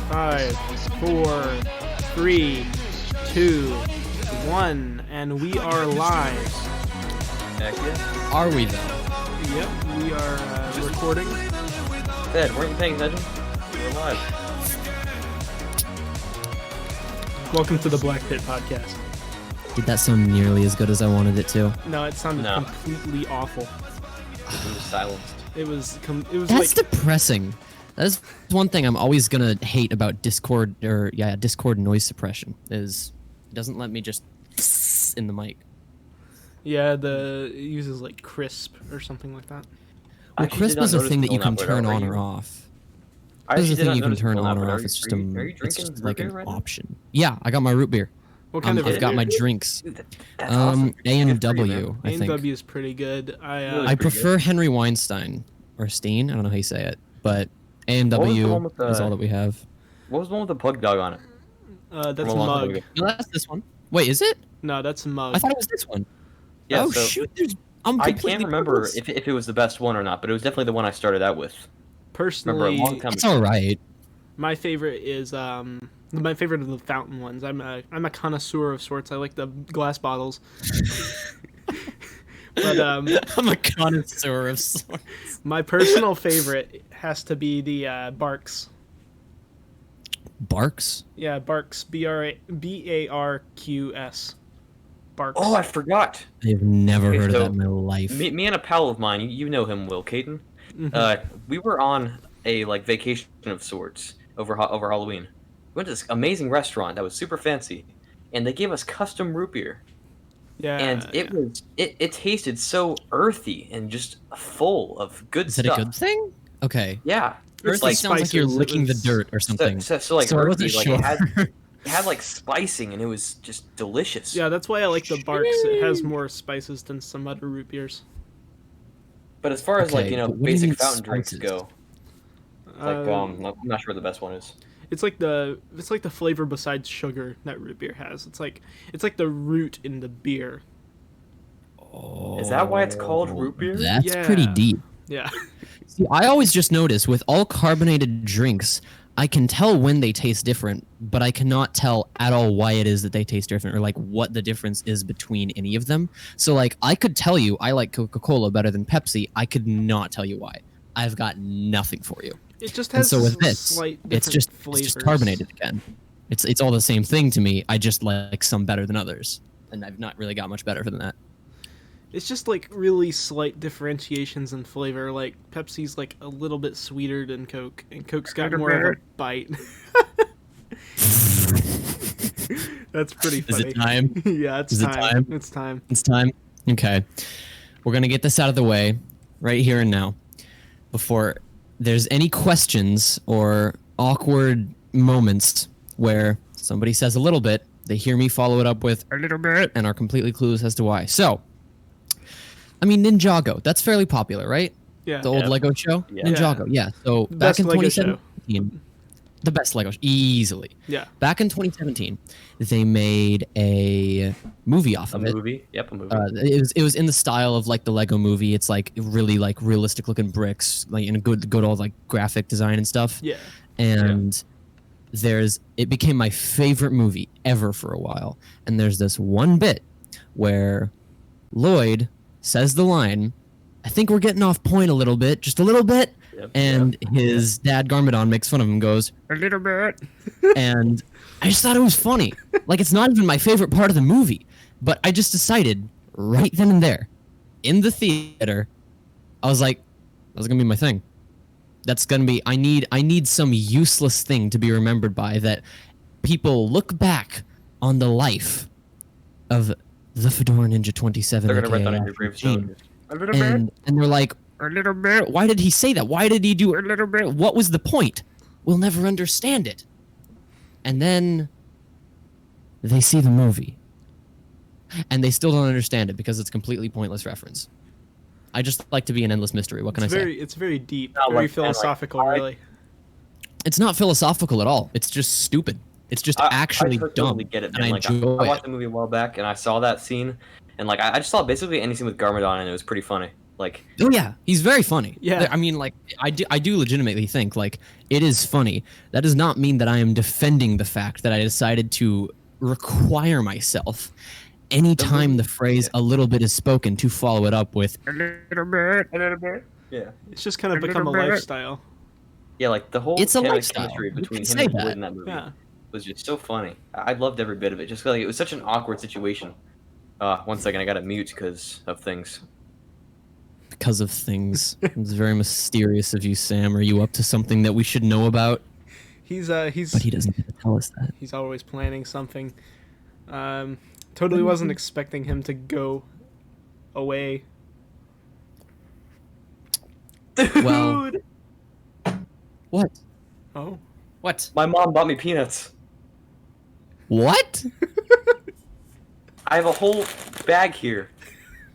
5, 4, 3, 2, 1, and we are live. Heck yeah. Are we though? Yep, we are recording. Ted, weren't you paying attention? We're live. Welcome to the Black Pit Podcast. Did that sound nearly as good as I wanted it to? No, it sounded No. completely awful. I'm just silenced. It was That's like depressing. That's one thing I'm always gonna hate about Discord Discord noise suppression is it doesn't let me just in the mic. it uses like crisp or something like that. I Well, actually crisp did not is a notice thing that you until can now, but turn are on you- or off. I There's a actually did thing not you can notice turn until on now, or but off. are It's you- just are you it's drinking just root like beer an right now? option. Yeah, I got my root beer. What kind of I've got my beer? drinks. Dude, that's awesome. A and Good for you, W. man. I think. A&W is pretty good. Really? I pretty prefer Henry Weinstein or Steen. I don't know how you say it, but A and What was the W one with is the- all that we have. What was the one with the pug dog on it? That's From a long time Mug. ago. No, that's this one. Wait, is it? No, that's Mug. I thought it was this one. Yeah, oh so shoot! I'm I completely can't remember clueless. if it was the best one or not, but it was definitely the one I started out with. Remember, a Personally, long time It's ago. all right. my favorite is my favorite of the fountain ones. I'm a connoisseur of sorts. I like the glass bottles. But I'm a connoisseur of sorts. my personal favorite has to be the Barks. Barks? Yeah, Barks. Barqs. Barks. Oh, I forgot. I've never Okay, heard so of that in my life. Me and a pal of mine, you know him, Will Caden. Mhm. We were on a vacation of sorts over Halloween. We went to this amazing restaurant that was super fancy, and they gave us custom root beer. Yeah. And it tasted so earthy and just full of good Is it stuff. a good thing? Okay. Yeah. It's Earthy like sounds like you're spices. It licking the was- dirt or something. So like So I earthy, wasn't like sure. it had like spicing and it was just delicious. Yeah, that's why I like the Barks. It has more spices than some other root beers. But as far as like, Okay, but what do you basic mean fountain drinks spices? go, like I'm not sure what the best one is. It's like the flavor besides sugar that root beer has. It's like the root in the beer. Is that why it's called root beer? That's Yeah. pretty deep. Yeah. See, I always just notice with all carbonated drinks, I can tell when they taste different, but I cannot tell at all why it is that they taste different or like what the difference is between any of them. So like I could tell you I like Coca-Cola better than Pepsi. I could not tell you why. I've got nothing for you. It just And has so with this, slight it's different just flavors. it's just carbonated again. It's all the same thing to me. I just like some better than others, and I've not really got much better than that. It's just like really slight differentiations in flavor. Like Pepsi's like a little bit sweeter than Coke, and Coke's got more of a bite. That's pretty Is funny. it time? Yeah, it's Is it time. time? It's time. It's time. Okay. We're going to get this out of the way right here and now before there's any questions or awkward moments where somebody says a little bit, they hear me follow it up with a little bit and are completely clueless as to why. So, I mean, Ninjago, that's fairly popular, right? Yeah. The old Yeah. Lego show? Yeah. Ninjago, yeah. So back Best in Lego 2017, the best Lego show, easily. Yeah. Back in 2017, they made a movie off A of it. movie? Yep, a movie. It was in the style of like the Lego movie. It's like really like realistic looking bricks, like in good old like graphic design and stuff. Yeah. And it became my favorite movie ever for a while. And there's this one bit where Lloyd says the line, "I think we're getting off point a little bit, just a little bit." Yep, And his dad Garmadon makes fun of him and goes, "A little bit." And I just thought it was funny. Like it's not even my favorite part of the movie, but I just decided right then and there in the theater, I was like, that's going to be my thing. That's going to be I need some useless thing to be remembered by that people look back on the life of the Fedora Ninja 27 They're gonna write that aka on your gravestone. A little bit. and they're like, a little bit. Why did he say that? Why did he do a little bit? What was the point? We'll never understand it. And then they see the movie, and they still don't understand it because it's a completely pointless reference. I just like to be an endless mystery. What can I say? It's very deep, Not very like- and, like, philosophical, I- really. It's not philosophical at all. It's just stupid. It's just actually I dumb. totally get it, and man. I Like, I enjoy watched it. the movie a while back, and I saw that scene, and like I just saw basically any scene with Garmadon, and it was pretty funny. Like, Oh yeah, he's very funny. Yeah. I mean, like, I do legitimately think like it is funny. That does not mean that I am defending the fact that I decided to require myself anytime the phrase "a little bit" is spoken to follow it up with a little bit. Yeah. It's just kind of become a lifestyle. Yeah, like the whole It's a kind of lifestyle. chemistry You between can him say and that. Wood in that movie Yeah. was just so funny. I loved every bit of it. Just like it was such an awkward situation. 1 second, I gotta mute because of things. because of things. It's very mysterious of you, Sam. Are you up to something that we should know about? He's But he doesn't get to tell us that. he's always planning something. Totally wasn't expecting him to go away. Well, Dude, what? Oh. What? my mom bought me peanuts. What? I have a whole bag here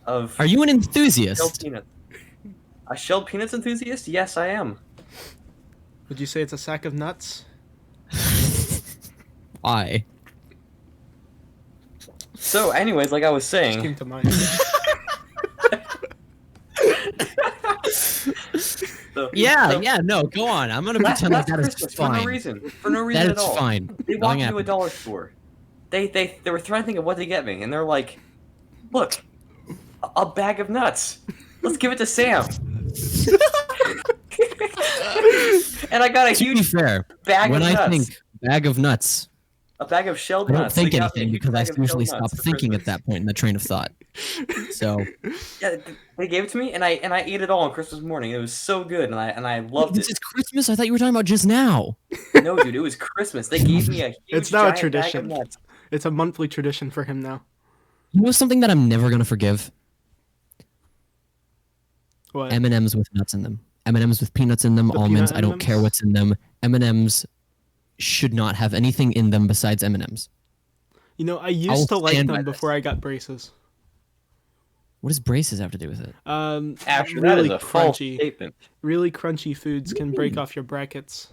of Are you an shelled enthusiast? peanuts. A shelled peanuts enthusiast? Yes, I am. Would you say it's a sack of nuts? Why? So, anyways, like I was Just saying, came to mind. Yeah, no, go on. I'm gonna pretend like last that is Christmas for no fine. reason. For no reason That at is all. fine. They walked Nothing into a happened. dollar store. They were trying to think of what to get me, and they're like, "Look, a bag of nuts. Let's give it to Sam." And I got a To be huge fair, bag when of I nuts. think bag of nuts, A bag of shelled I don't nuts. think They got me a anything huge because I bag of usually shelled stop nuts for thinking at Christmas. that point in the train of thought. So Yeah, they gave it to me, and I ate it all on Christmas morning. It was so good, and I loved this it. is Christmas. I thought you were talking about just now. No, dude, it was Christmas. They gave me a huge It's now a giant tradition. bag of nuts. It's a monthly tradition for him now. You know something that I'm never gonna forgive? What? M&Ms with nuts in them. M&Ms with peanuts in them. The Almonds. peanut I don't care M&Ms? what's in them. M&Ms should not have anything in them besides M&Ms. You know, I I'll used to like stand by them this. before I got braces. What does braces have to do with it? Actually, really that is a false crunchy, statement. really crunchy foods can break off your brackets.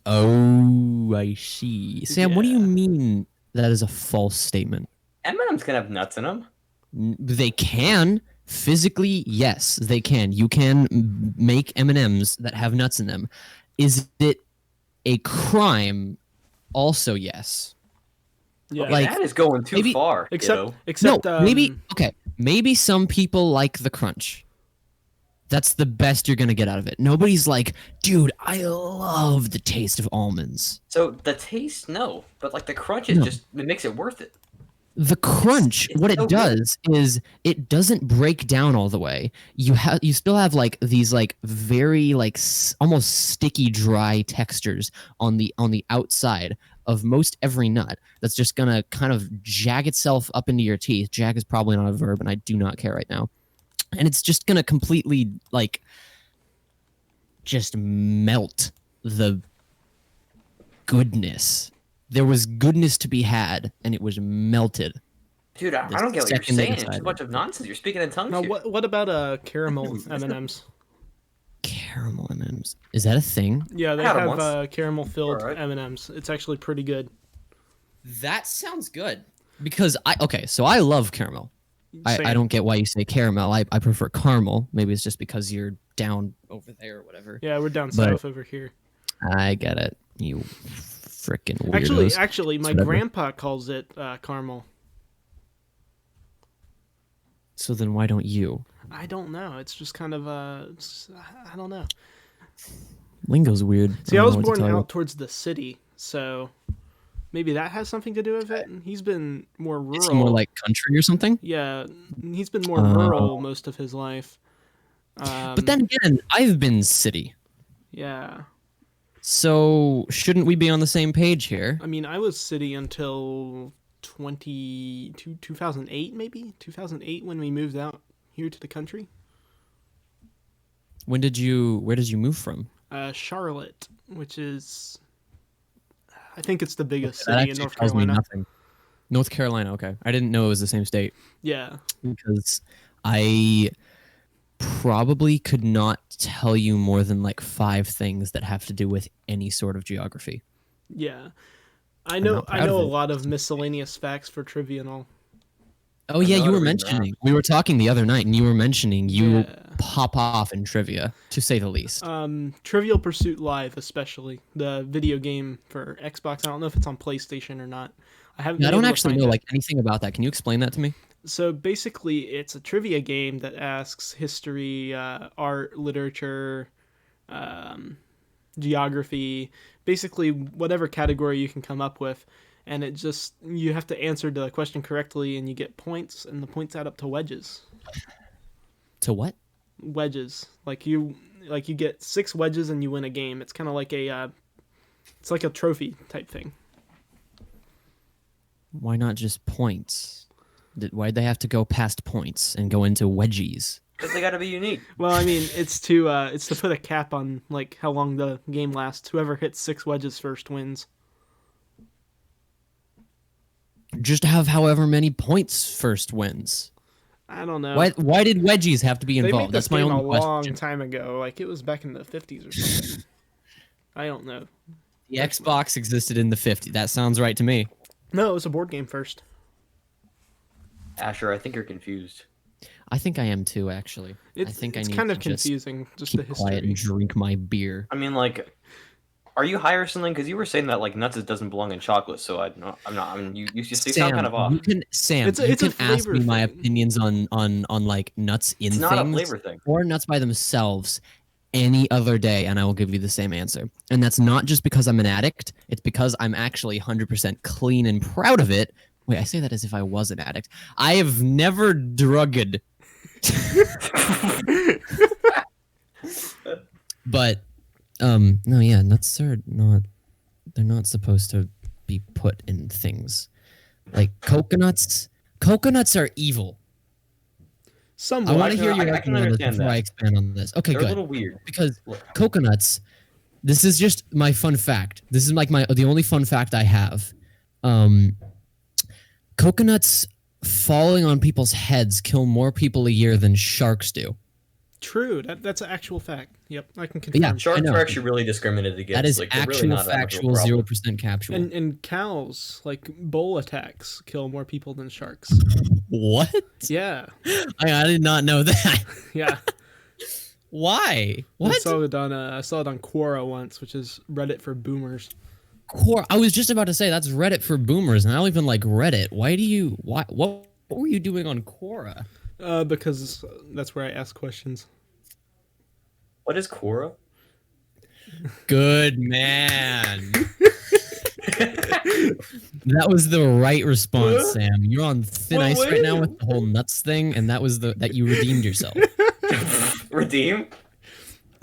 Oh, I see. Sam, what do you Yeah. mean that is a false statement? M&M's can have nuts in them. They can. Physically, yes, they can. You can make M&Ms that have nuts in them. Is it a crime? Also, yes. Yeah. Like, That is going too maybe- far. except, kiddo. No, maybe okay. Maybe some people like the crunch. That's the best you're gonna get out of it. Nobody's like, dude, I love the taste of almonds. So the taste, no, but like the crunch is No. just it makes it worth it. The crunch, It's what so it does is it doesn't break down all the way. You still have like these like very like almost sticky dry textures on the outside of most every nut that's just gonna kind of jag itself up into your teeth. Jag is probably not a verb, and I do not care right now. And it's just gonna completely like just melt the goodness. There was goodness to be had, and it was melted. Dude, I The don't get what you're second they saying. It's just a decided. bunch of nonsense. You're speaking in tongues now, here. what about caramel M&Ms? Caramel M&Ms. Is that a thing? Yeah, they Had 'em have once. caramel filled Alright. M&Ms. It's actually pretty good. That sounds good. Because so I love caramel. I Same. don't get why you say caramel. I prefer caramel. Maybe it's just because you're down over there or whatever. Yeah, we're down But- south over here. I get it. You freaking weirdos. Actually, my whatever. grandpa calls it caramel. So then why don't you? I don't know. It's just kind of I don't know. Lingo's weird. See, I don't was know what to born tell you. out towards the city, so maybe that has something to do with it. He's been more rural. It's more like country or something. Yeah, he's been more Oh. rural most of his life. But then again, I've been city. Yeah, So shouldn't we be on the same page here? I mean, I was city until 2008, maybe 2008 when we moved out here to the country. Where did you move from? Charlotte, which is, I think it's the biggest That city in actually North tells me Carolina. nothing. North Carolina, okay. I didn't know it was the same state Yeah, because I probably could not tell you more than like 5 things that have to do with any sort of geography. yeah. I not know proud of a it. lot of miscellaneous facts for trivia and all. Oh I yeah, know you how to were read maps. mentioning. We were talking the other night, and you were mentioning you Yeah. pop off in trivia, to say the least. Trivial Pursuit Live, especially the video game for Xbox. I don't know if it's on PlayStation or not. I haven't. Yeah, I been don't able to actually find know it. like anything about that. Can you explain that to me? So basically, it's a trivia game that asks history, art, literature, um, geography, basically whatever category you can come up with. And it just, you have to answer the question correctly and you get points, and the points add up to wedges. To what? Wedges. Like you get 6 wedges and you win a game. It's kind of like it's like a trophy type thing. Why not just points? Why'd they have to go past points and go into wedgies? Because they got to be unique. Well, I mean, it's to put a cap on like how long the game lasts. Whoever hits 6 wedges first wins. Just have however many points first wins. I don't know. Why did wedgies have to be They made involved? this That's my game only a long question. time ago. Like it was back in the 50s or something. I don't know. The Xbox existed in the 50s. That sounds right to me. No, it was a board game first. Asher, I think you're confused. I think I am too, actually. I It's think I it's need kind to of just confusing. Just the keep quiet and history. drink my beer. I mean, like, are you high or something? Because you were saying that like nuts doesn't belong in chocolate. So I'm not. I mean, you sound kind of off. You can It's a ask flavor me my thing. opinions on like nuts in It's not a things flavor thing. or nuts by themselves any other day, and I will give you the same answer. And that's not just because I'm an addict. It's because I'm actually 100% clean and proud of it. Wait, I say that as if I was an addict. I have never drugged. But no, yeah, nuts are not, they're not supposed to be put in things. Like coconuts are evil. I Somewhat. want to hear your I can argument on this understand before that. I expand on this. Okay, They're a good. little weird. Because Look. coconuts, this is just my fun fact. This is like the only fun fact I have. Coconuts falling on people's heads kill more people a year than sharks do. True. That's an actual fact. Yep, I can confirm. Yeah. Sharks know. are actually really discriminated against. That is like, they're really actual not that much of a factual problem. 0% captual. And cows, like bull attacks, kill more people than sharks. What? Yeah, I did not know that. yeah. Why? What? I saw it on Quora once, which is Reddit for boomers. I was just about to say that's Reddit for boomers, and I don't even like Reddit. What were you doing on Quora? Because that's where I ask questions. What is Quora? Good man. That was the right response, What? Sam. You're on thin What- ice what right is now it? with the whole nuts thing, and that was that you redeemed yourself. Redeem?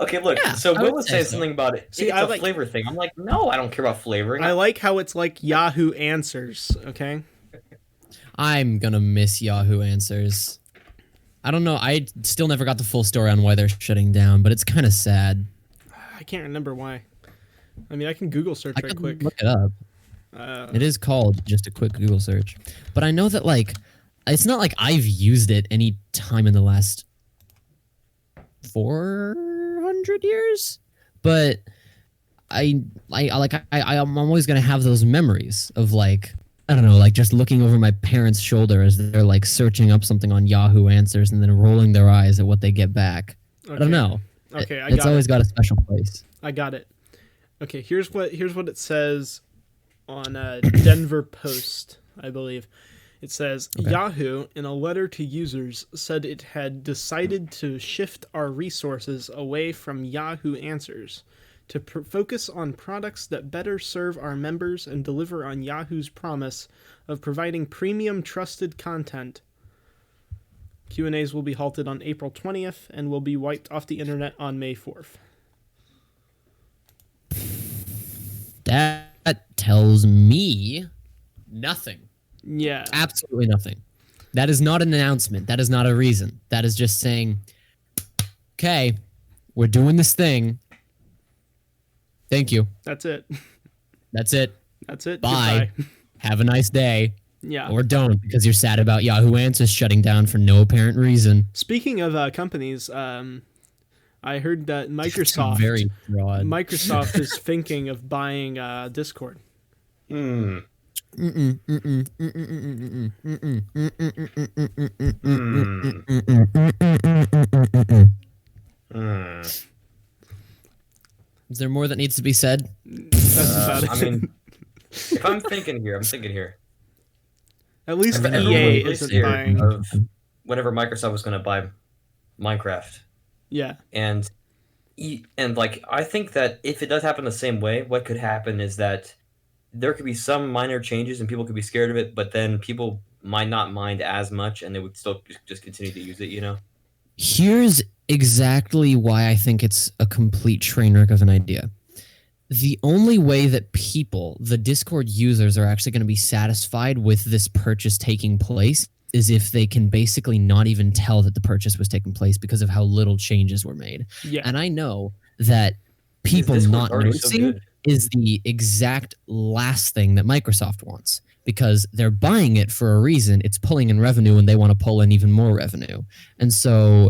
Okay, look. Yeah, so I Will would was say saying so. something about it. See, It's I a like- flavor thing. I'm like, no, I don't care about flavoring. I like how it's like Yahoo Answers. Okay. I'm gonna miss Yahoo Answers. I don't know. I still never got the full story on why they're shutting down, but it's kind of sad. I can't remember why. I mean, I can Google search I right could quick. look it up. It is called just a quick Google search. But I know that like it's not like I've used it any time in the last 400 years, but I'm always going to have those memories of like I don't know, like just looking over my parents' shoulder as they're like searching up something on Yahoo Answers and then rolling their eyes at what they get back. I don't know. Okay, I It's got always it. got a special place. I got it. Okay, here's what it says on Denver Post, I believe. It says Okay. Yahoo, in a letter to users, said it had decided to shift our resources away from Yahoo Answers to focus on products that better serve our members and deliver on Yahoo's promise of providing premium trusted content. Q&As will be halted on April 20th and will be wiped off the internet on May 4th. That tells me nothing. Yeah. Absolutely nothing. That is not an announcement. That is not a reason. That is just saying, okay, we're doing this thing. Thank you. That's it. That's it. That's it. Bye. Goodbye. Have a nice day. Yeah. Or don't, because you're sad about Yahoo Answers shutting down for no apparent reason. Speaking of companies, I heard that Microsoft Very broad. Microsoft is thinking of buying Discord. Hmm. Mm-mm, mm-mm, mm-mm, mm-mm, mm-mm, mm-mm, mm-mm, Hmm. mm-mm. Hmm. Is there more that needs to be said? That's about I it. mean, if I'm thinking here, I'm thinking here. At least I mean, Everyone was EA really isn't scared buying. of whenever Microsoft was going to buy Minecraft, Yeah, and like I think that if it does happen the same way, what could happen is that there could be some minor changes and people could be scared of it, but then people might not mind as much and they would still just continue to use it, you know? Here's exactly why I think it's a complete train wreck of an idea. The only way that people, the Discord users, are actually going to be satisfied with this purchase taking place is if they can basically not even tell that the purchase was taking place because of how little changes were made. yeah, And I know that people Discord's not already so noticing good. is the exact last thing that Microsoft wants because they're buying it for a reason. It's pulling in revenue and they want to pull in even more revenue. And so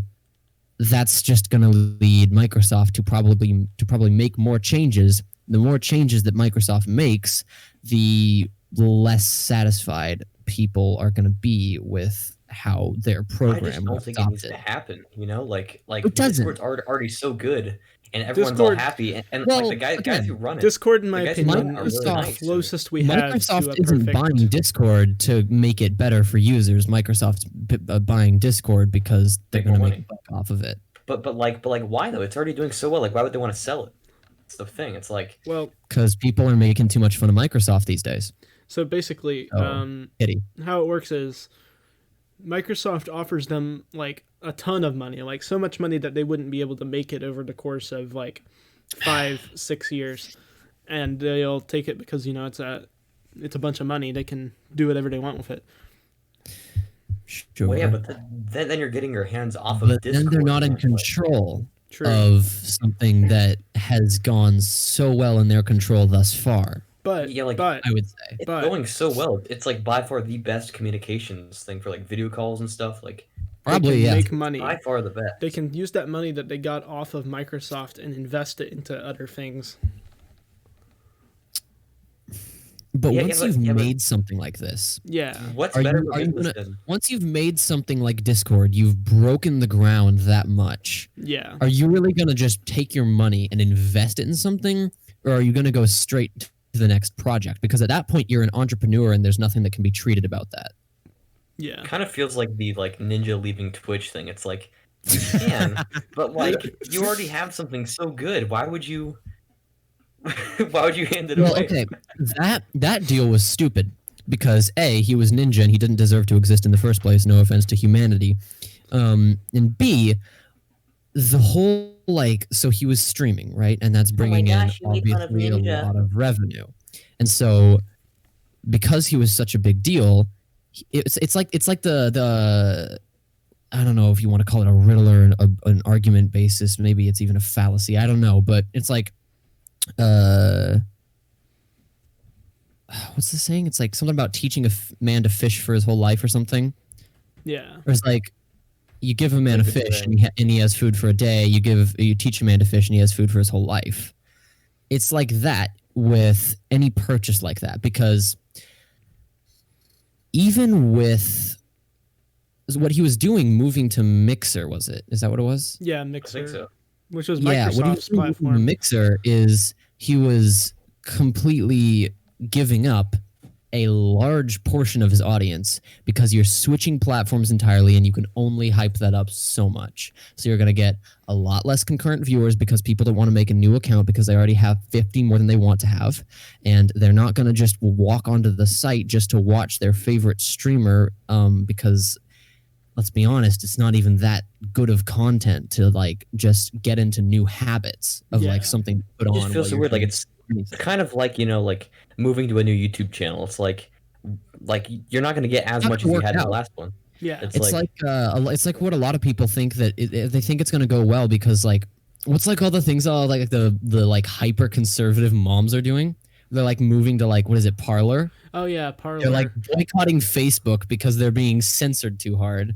that's just going to lead Microsoft to probably make more changes. The more changes that Microsoft makes, the less satisfied people are going to be with how their I just program don't was think it needs to adopted. happen, you know? Like It doesn't. Discord's already so good and everyone's all Discord. happy and like Well, the guys again, who run it. Discord, in my The guys who run opinion, it are is really the nice. closest we have to Microsoft a isn't perfect. buying Discord to make it better for users. Microsoft's buying Discord because they're Make going to more make a buck off of it. But like why though? It's already doing so well. Like why would they want to sell it? It's the thing. It's like Well, Because people are making too much fun of Microsoft these days. so basically, Oh. Pity. how it works is Microsoft offers them like a ton of money, like so much money that they wouldn't be able to make it over the course of like 5-6 years, and they'll take it because it's a bunch of money. They can do whatever they want with it. Sure. well, yeah, but then you're getting your hands off of But Discord. then they're not in man. Like, control True, of something that has gone so well in their control thus far, but yeah, like- but I would say. it's but- going so well. It's like by far the best communications thing for like video calls and stuff. Like Probably, they can yeah. make money. by far the best. They can use that money that they got off of Microsoft and invest it into other things. But Yeah, once yeah, but- you've yeah, but- made something like this, Yeah, What's Are better you- for are you business gonna- than once you've made something like Discord, you've broken the ground that much. yeah. Are you really going to just take your money and invest it in something, or are you going to go straight to the next project? Because at that point, you're an entrepreneur, and there's nothing that can be treated about that. Yeah. kind of feels like the like Ninja leaving Twitch thing. It's like you can, but like you already have something so good. Why would you? Why would you hand it Well, away? okay, that deal was stupid because A, he was ninja and he didn't deserve to exist in the first place. No offense to humanity, and B, the whole so he was streaming, right, and that's bringing gosh, in you made fun of obviously a Ninja. lot of revenue, and so because he was such a big deal, it's like the I don't know if you want to call it a riddle or an argument basis. Maybe it's even a fallacy. I don't know, but it's like what's the saying? It's like something about teaching a man to fish for his whole life or something. Yeah. Or it's like you give a man a Good fish thing. and he has food for a day. You teach a man to fish and he has food for his whole life. It's like that with any purchase like that because even with what he was doing, moving to Mixer, was it? Is that what it was? Yeah, I Mixer, think so. which was Yeah, what he was Microsoft's doing with platform. Mixer is he was completely giving up a large portion of his audience because you're switching platforms entirely and you can only hype that up so much. So you're going to get a lot less concurrent viewers because people don't want to make a new account because they already have 50 more than they want to have. And they're not going to just walk onto the site just to watch their favorite streamer because let's be honest, it's not even that good of content to like just get into new habits of Yeah. like something to put It on. just feels while so you're weird. Like doing it's anything. kind of like like moving to a new YouTube channel. It's like you're not going to get as Not much gonna as you work had in the out. last one. Yeah. It's like it's like what a lot of people think that they think it's going to go well because like what's like all the things all like the like hyper conservative moms are doing. They're like moving to like what is it, Parlor? Oh yeah, Parlor. They're like boycotting Facebook because they're being censored too hard.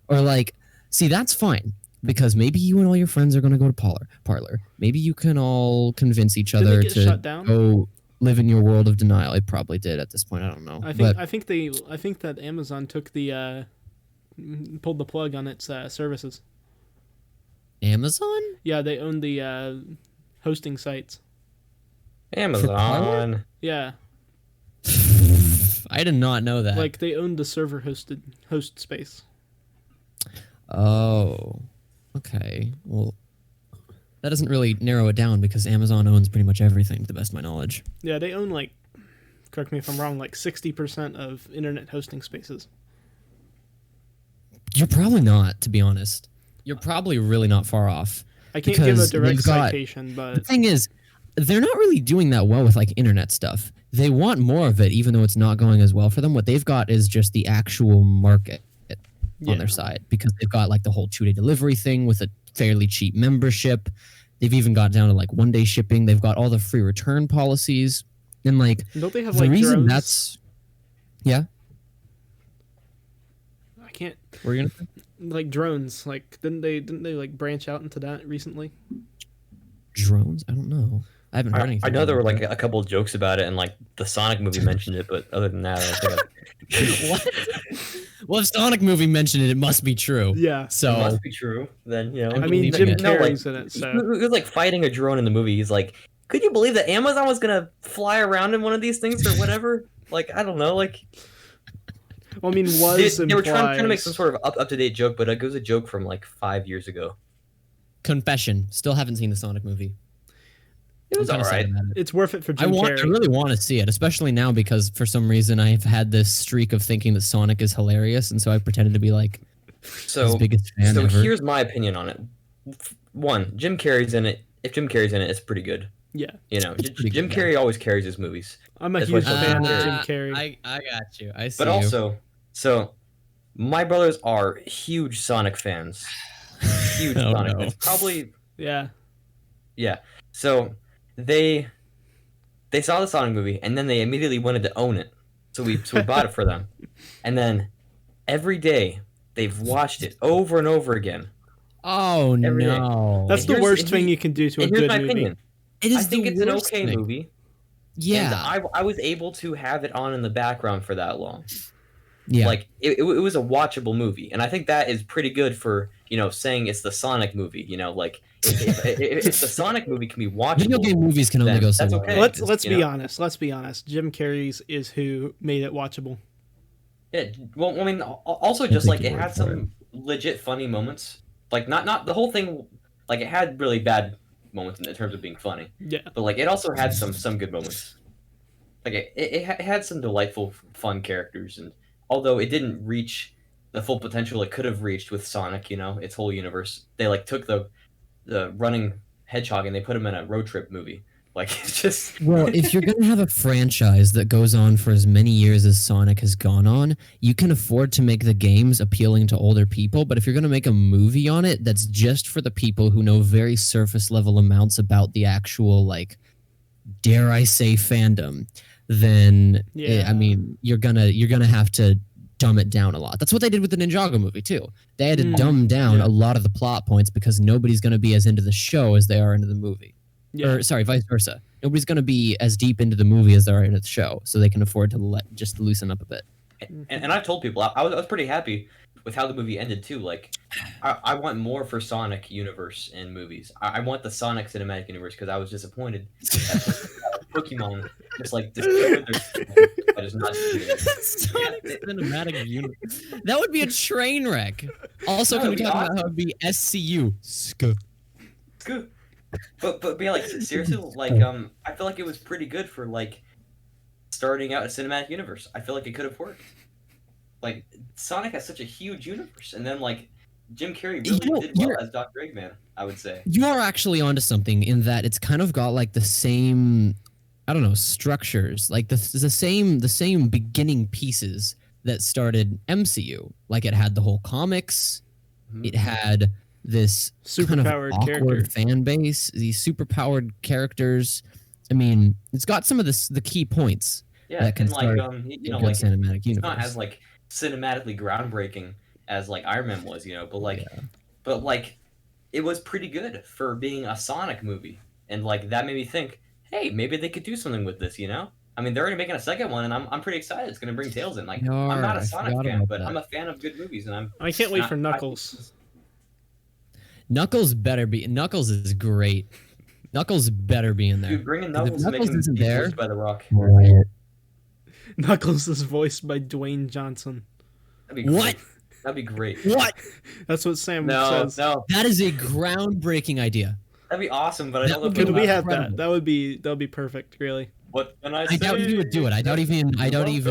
Or like, see, that's fine because maybe you and all your friends are going to go to Parlor. Maybe you can all convince each Didn't other it get to shut down? go. live in your world of denial. It probably did at this point. I don't know. I But think that Amazon took the pulled the plug on its services. Amazon? Yeah, they own the hosting sites. Amazon. Yeah, I did not know that. like they own the server host space. Oh, okay. Well, that doesn't really narrow it down because Amazon owns pretty much everything, to the best of my knowledge. Yeah, they own like, correct me if I'm wrong, like 60% of internet hosting spaces. You're probably not, to be honest. You're probably really not far off. I can't give a Because direct they've got- citation, The but thing is, they're not really doing that well with like internet stuff. They want more of it, even though it's not going as well for them. What they've got is just the actual market yeah. on their side because they've got like the whole 2-day delivery thing with a fairly cheap membership. They've even got down to like 1-day shipping. They've got all the free return policies. And like Don't they have the like reason drones? that's yeah, I can't what were you gonna say? like drones. Like didn't they like branch out into that recently? Drones? I don't know. I haven't heard anything. I know there were about like a couple of jokes about it, and like the Sonic movie mentioned it, but other than that, I don't think What? Well, if Sonic movie mentioned it, it must be true. Yeah. it So must be true. Then you know, I I mean, believe Jim it. No, like, Carrey's in it, he so was like fighting a drone in the movie. He's like, could you believe that Amazon was gonna fly around in one of these things or whatever? Like, I don't know. Like, well, I mean, was they were trying to make implies- some sort of up to date joke, but it was a joke from like 5 years ago. confession, still haven't seen the Sonic movie. It was I'm kinda sad alright. about it. It's worth it for I Jim I Carrey. really want to see it, especially now because for some reason I've had this streak of thinking that Sonic is hilarious, and so I pretended to be like his So, biggest fan so ever. here's my opinion on it. One, Jim Carrey's in it. If Jim Carrey's in it, it's pretty good. Yeah, You know, It's pretty Jim good, yeah. Carrey always carries his movies. I'm a That's huge what fan of Jim Jim Carrey. I got you. I see. But also, so my brothers are huge Sonic fans. Huge Oh, Sonic no. fans. Probably, Yeah, yeah. So they saw the Sonic movie and then they immediately wanted to own it. So we bought it for them. And then every day they've watched it over and over again. Oh Every day. no, that's the here's- worst and thing he- you can do to a And here's good my movie. opinion. it is I think the it's an worst okay thing. movie. Yeah, And I was able to have it on in the background for that long. yeah. Like it was a watchable movie, and I think that is pretty good for saying it's the Sonic movie. Like if the Sonic movie can be watchable, Video game movies can only then go so that's well. okay. Let's you be know. honest. Let's be honest. Jim Carrey's is who made it watchable. Yeah, well, I mean, also I'll just take like your it word had for some legit funny moments. Like not the whole thing. Like it had really bad moments in terms of being funny, Yeah, but like it also had some good moments. Like it had some delightful, fun characters, and although it didn't reach the full potential it could have reached with Sonic, its whole universe, they like took the running hedgehog and they put him in a road trip movie. Like it's just Well, if you're gonna have a franchise that goes on for as many years as Sonic has gone on, you can afford to make the games appealing to older people. But if you're gonna make a movie on it that's just for the people who know very surface level amounts about the actual, like, dare I say, fandom, then Yeah. I mean, you're gonna have to dumb it down a lot. That's what they did with the Ninjago movie too. They had to Mm, dumb down yeah. a lot of the plot points because nobody's gonna be as into the show as they are into the movie. yeah. Or sorry, vice versa. Nobody's going to be as deep into the movie as they are into the show, so they can afford to just loosen up a bit. and I've told people I was pretty happy with how the movie ended too. Like I want more for Sonic universe in movies. I want the Sonic cinematic universe because I was disappointed that Pokemon just like destroyed their by just not doing it. Sonic Cinematic Universe. That would be a train wreck. Also, No, can we it'd be talk about awesome. how it would be SCU? Ska. It's good. But be like seriously, like I feel like it was pretty good for like starting out a cinematic universe. I feel like it could have worked. Like Sonic has such a huge universe, and then like Jim Carrey really You know, did well you're- as Dr. Eggman, I would say. You are actually onto something in that it's kind of got like the same, I don't know, structures, like the same beginning pieces that started MCU. Like it had the whole comics, it had this kind of Superpowered awkward character. fan base, these superpowered characters. I mean, it's got some of the key points. Yeah, That can and like start you in know, good like cinematic it's universe. not as like cinematically groundbreaking as like Iron Man was, but like Yeah. but like it was pretty good for being a Sonic movie. And like that made me think, hey, maybe they could do something with this, you know? I mean, they're already making a second one, and I'm pretty excited. It's gonna bring Tails in. Like, I'm not a I Sonic forgot fan, about but that. I'm a fan of good movies, and I can't wait for I- Knuckles. Knuckles better be. Knuckles is great. Knuckles better be in there. Dude, bringing 'Cause if Knuckles and Knuckles making him isn't be there, voiced by The Rock. Knuckles is voiced by Dwayne Johnson. That'd be great. What? That'd be great. What? That's what Sam No, says. no, That is a groundbreaking idea. that'd be awesome, but I don't know if Could it'll we happen. have that? That would be perfect, really. What can I I say? doubt he would do it. I doubt even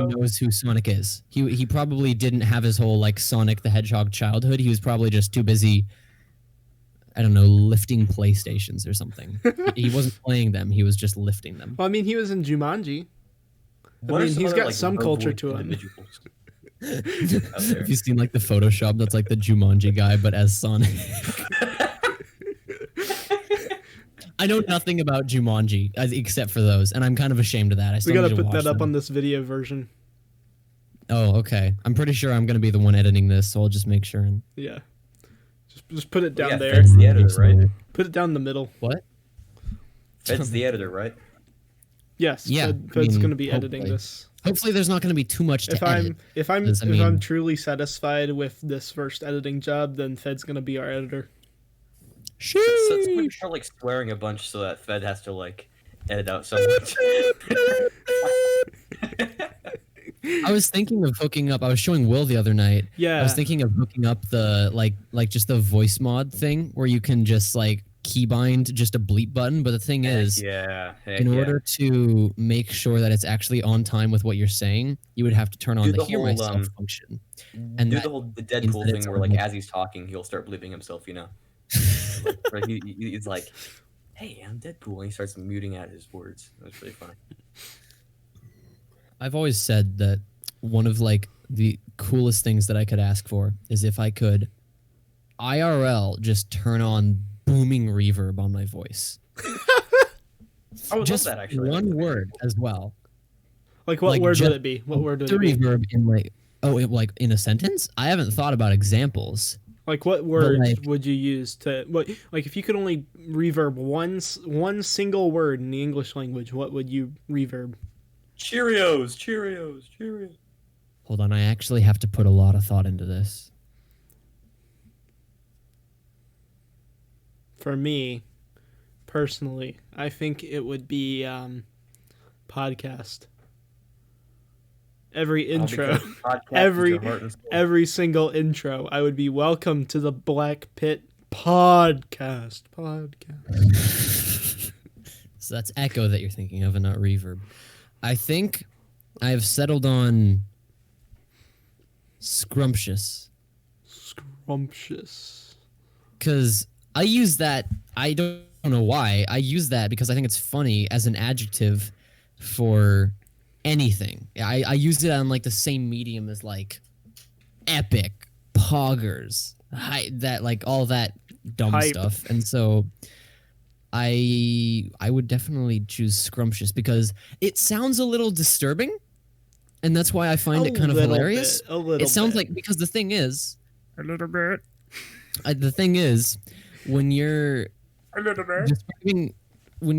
knows who Sonic is. He probably didn't have his whole like Sonic the Hedgehog childhood. He was probably just too busy, I don't know, lifting PlayStations or something. He wasn't playing them. He was just lifting them. Well, I mean, he was in Jumanji. What I are mean, some he's other, got like, some low culture voice to him. individuals out there? Have you seen like the Photoshop that's like the Jumanji guy but as Sonic? I know nothing about Jumanji except for those, and I'm kind of ashamed of that. I We still gotta need to put watch that up them. on this video version. Oh, okay. I'm pretty sure I'm gonna be the one editing this, so I'll just make sure. And Yeah. Just put it down Yeah, there. Fed's the editor, right? Put it down the middle. What? Fed's the editor, right? Yes. Yeah, Fed's I mean, gonna be editing hopefully. this. Hopefully, there's not gonna be too much to If edit. I'm 'cause, I if I'm mean- truly satisfied with this first editing job, then Fed's gonna be our editor. So somebody start like swearing a bunch so that Fed has to like edit out so much. I was thinking of hooking up. I was showing Will the other night. Yeah. I was thinking of hooking up the like just the voice mod thing where you can just like keybind just a bleep button. But the thing is, yeah, heck in yeah. order to make sure that it's actually on time with what you're saying, you would have to turn on Do the the hear whole, myself function. and do that the whole means Deadpool that it's thing where on like the- as he's talking he'll start bleeping himself, you know. Right, he's like, "Hey, I'm Deadpool," and he starts muting out his words. That's really funny. I've always said that one of like the coolest things that I could ask for is if I could IRL just turn on booming reverb on my voice. I would Just love that actually. one word as well. Like what Like, word just would it be? What word would The it be? reverb in like like in a sentence? I haven't thought about examples. Like what word like- would you use to like if you could only reverb one single word in the English language, what would you reverb? Cheerios, Cheerios, Cheerios. Hold on, I actually have to put a lot of thought into this. For me, personally, I think it would be podcast. Every intro, every single intro, I would be welcome to the Black Pit podcast. So that's echo that you're thinking of and not reverb. I think I've settled on scrumptious Scrumptious. because I use that. I don't know why. I use that because I think it's funny as an adjective for anything. I use it on like the same medium as like epic, poggers, that like all that dumb Hype. stuff. And so I would definitely choose scrumptious because it sounds a little disturbing, and that's why I find it kind of hilarious. A little It sounds bit. like because the thing is, a little bit. the thing is, when you're A little bit.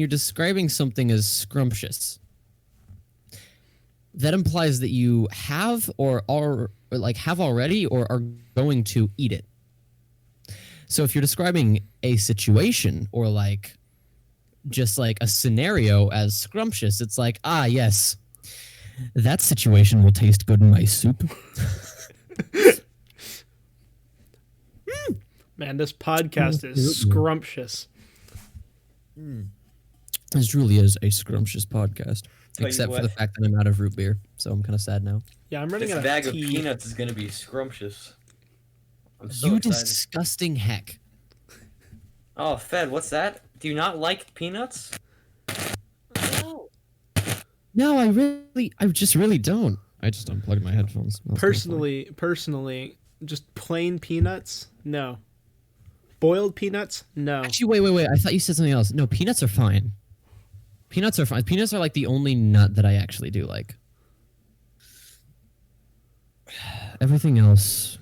describing something as scrumptious, that implies that you have or are like have already or are going to eat it. So if you're describing a situation or like just like a scenario as scrumptious, it's like, ah, yes, that situation will taste good in my soup. Man, this podcast is scrumptious. This truly is a scrumptious podcast, Tell you except for what. the fact that I'm out of root beer, so I'm kind of sad now. Yeah, I'm running This out bag of of tea. peanuts is gonna be scrumptious. I'm so You excited. disgusting heck. Oh, Fed, what's that? Do you not like peanuts? No, I just really don't. I just unplugged my headphones. That's Personally, just plain peanuts? No. Boiled peanuts? No. Actually, wait. I thought you said something else. No, peanuts are fine. Peanuts are fine. Peanuts are like the only nut that I actually do like. Everything else,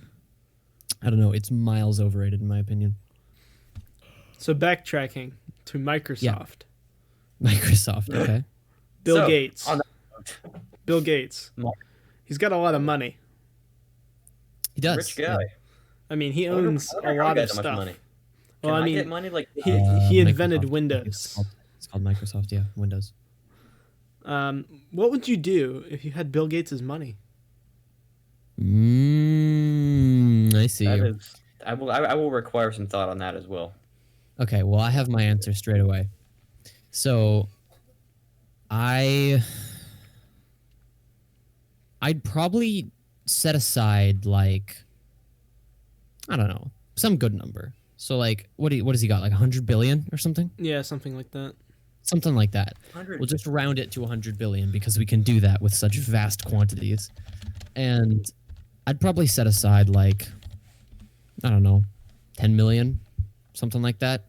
I don't know. It's miles overrated in my opinion. So backtracking to Microsoft. Microsoft. Okay. Bill So, Gates. on that note, Bill Gates. Mar- He's got a lot of money. He does. rich guy. I mean, he I wonder- owns I a wonder how he lot got of that much stuff. money. Well, Can I I get mean, money like he invented Microsoft. Windows. It's called Microsoft. Yeah, Windows. What would you do if you had Bill Gates' money? I see. that is? I will require some thought on that as well. Okay, well, I have my answer straight away. So, I'd probably set aside like, I don't know, some good number. So like, what does he got? Like 100 billion or something? Yeah, something like that. Something like that. 100. We'll just round it to 100 billion because we can do that with such vast quantities. And I'd probably set aside like, I don't know, 10 million, something like that.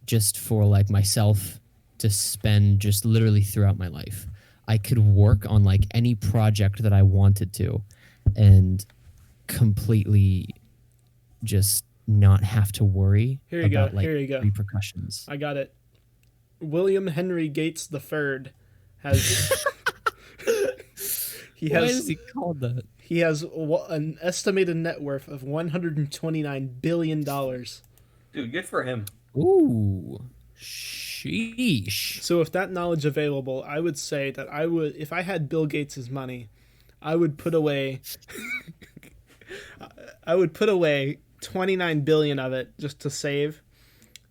Just for like myself to spend just literally throughout my life. I could work on like any project that I wanted to and completely just not have to worry Here you go, about like here you go. repercussions. I got it. William Henry Gates III has he Why has is he called that? he has an estimated net worth of $129 billion. Dude, good for him. Ooh, sheesh. So with that knowledge available, I would say that I would, if I had Bill Gates' money, I would put away I would put away 29 billion of it just to save,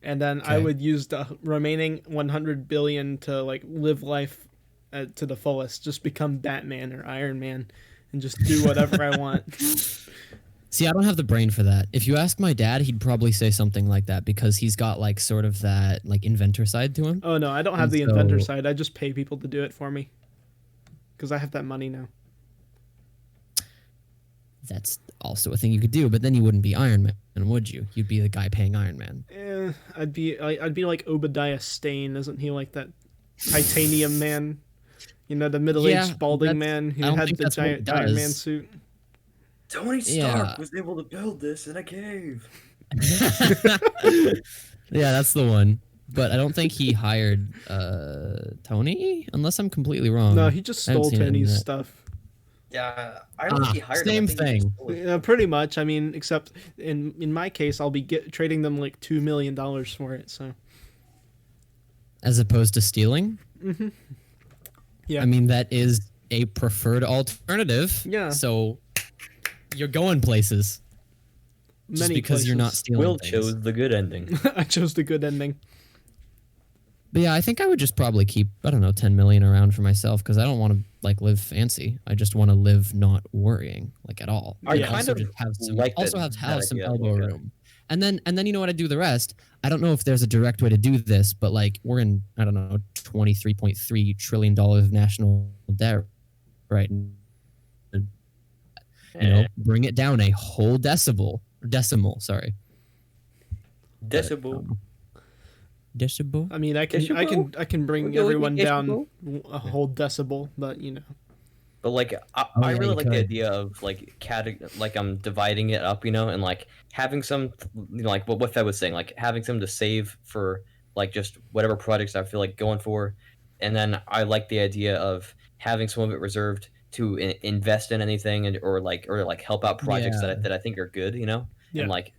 and then I Okay. would use the remaining 100 billion to like live life to the fullest, just become Batman or Iron Man and just do whatever I want. See, I don't have the brain for that. If you ask my dad, he'd probably say something like that because he's got like sort of that like inventor side to him. Oh no, I don't have And the inventor so- side. I just pay people to do it for me because I have that money now. That's also a thing you could do, but then you wouldn't be Iron Man, would you? You'd be the guy paying Iron Man. I'd be like Obadiah Stane, isn't he? Like that titanium man, you know, the middle-aged Yeah, balling that's- man who I don't had think the that's what giant it Iron Man does. suit. Tony Yeah. Stark was able to build this in a cave. Yeah, that's the one. But I don't think he hired Tony, unless I'm completely wrong. No, he just I haven't stole seen it in Tony's that. stuff. Yeah, I don't think he hired him. I same think he just thing. stole it. Yeah, pretty much. I mean, except in my case, I'll be trading them like $2 million for it. So As opposed to stealing? yeah, I mean, that is a preferred alternative. Yeah. So you're going places. Just many because you're not places. stealing Will things. chose the good ending. I chose the good ending. But yeah, I think I would just probably keep, I don't know, 10 million around for myself because I don't want to like live fancy. I just want to live not worrying like at all. I And kind also of just have some, like also that- have that some idea. elbow Okay. room. And then you know what I do the rest? I don't know if there's a direct way to do this, but like we're in, I don't know, $23.3 trillion of national debt right. You know, bring it down a whole decimal, sorry. Decibel. Decibel? I mean, I can bring Would you like everyone me down a whole decibel, but you know. But like, I Oh, yeah, really you like the could. idea of like like I'm dividing it up, you know, and like having some, you know, like what Fed was saying, like having some to save for like just whatever projects I feel like going for, and then I like the idea of having some of it reserved to invest in anything or like help out projects Yeah. that I think are good, you know, Yeah. and like,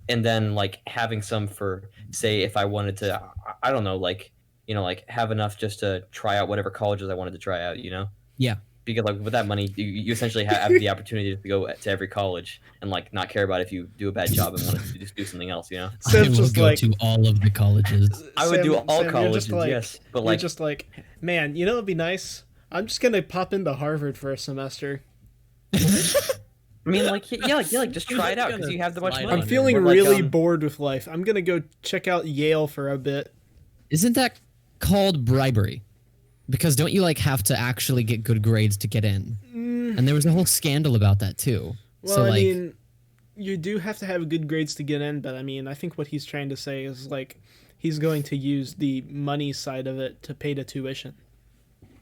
and then like having some for say if I wanted to, I don't know, like you know, like have enough just to try out whatever colleges I wanted to try out, you know. Yeah. Because like with that money, you essentially have the opportunity to go to every college and like not care about if you do a bad job and want to just do something else, you know. I Sam's will just go like to all of the colleges. I would do Sam, all you're colleges, just like, yes, but you're like just like, man, you know what'd be nice? I'm just gonna pop into Harvard for a semester. I mean, like like just try it out because you have the much Slide money. on I'm feeling Or, like, really bored with life. I'm gonna go check out Yale for a bit. Isn't that called bribery? Because don't you like have to actually get good grades to get in? And there was a whole scandal about that too. Well, so I like, mean, you do have to have good grades to get in, but I mean, I think what he's trying to say is like he's going to use the money side of it to pay the tuition.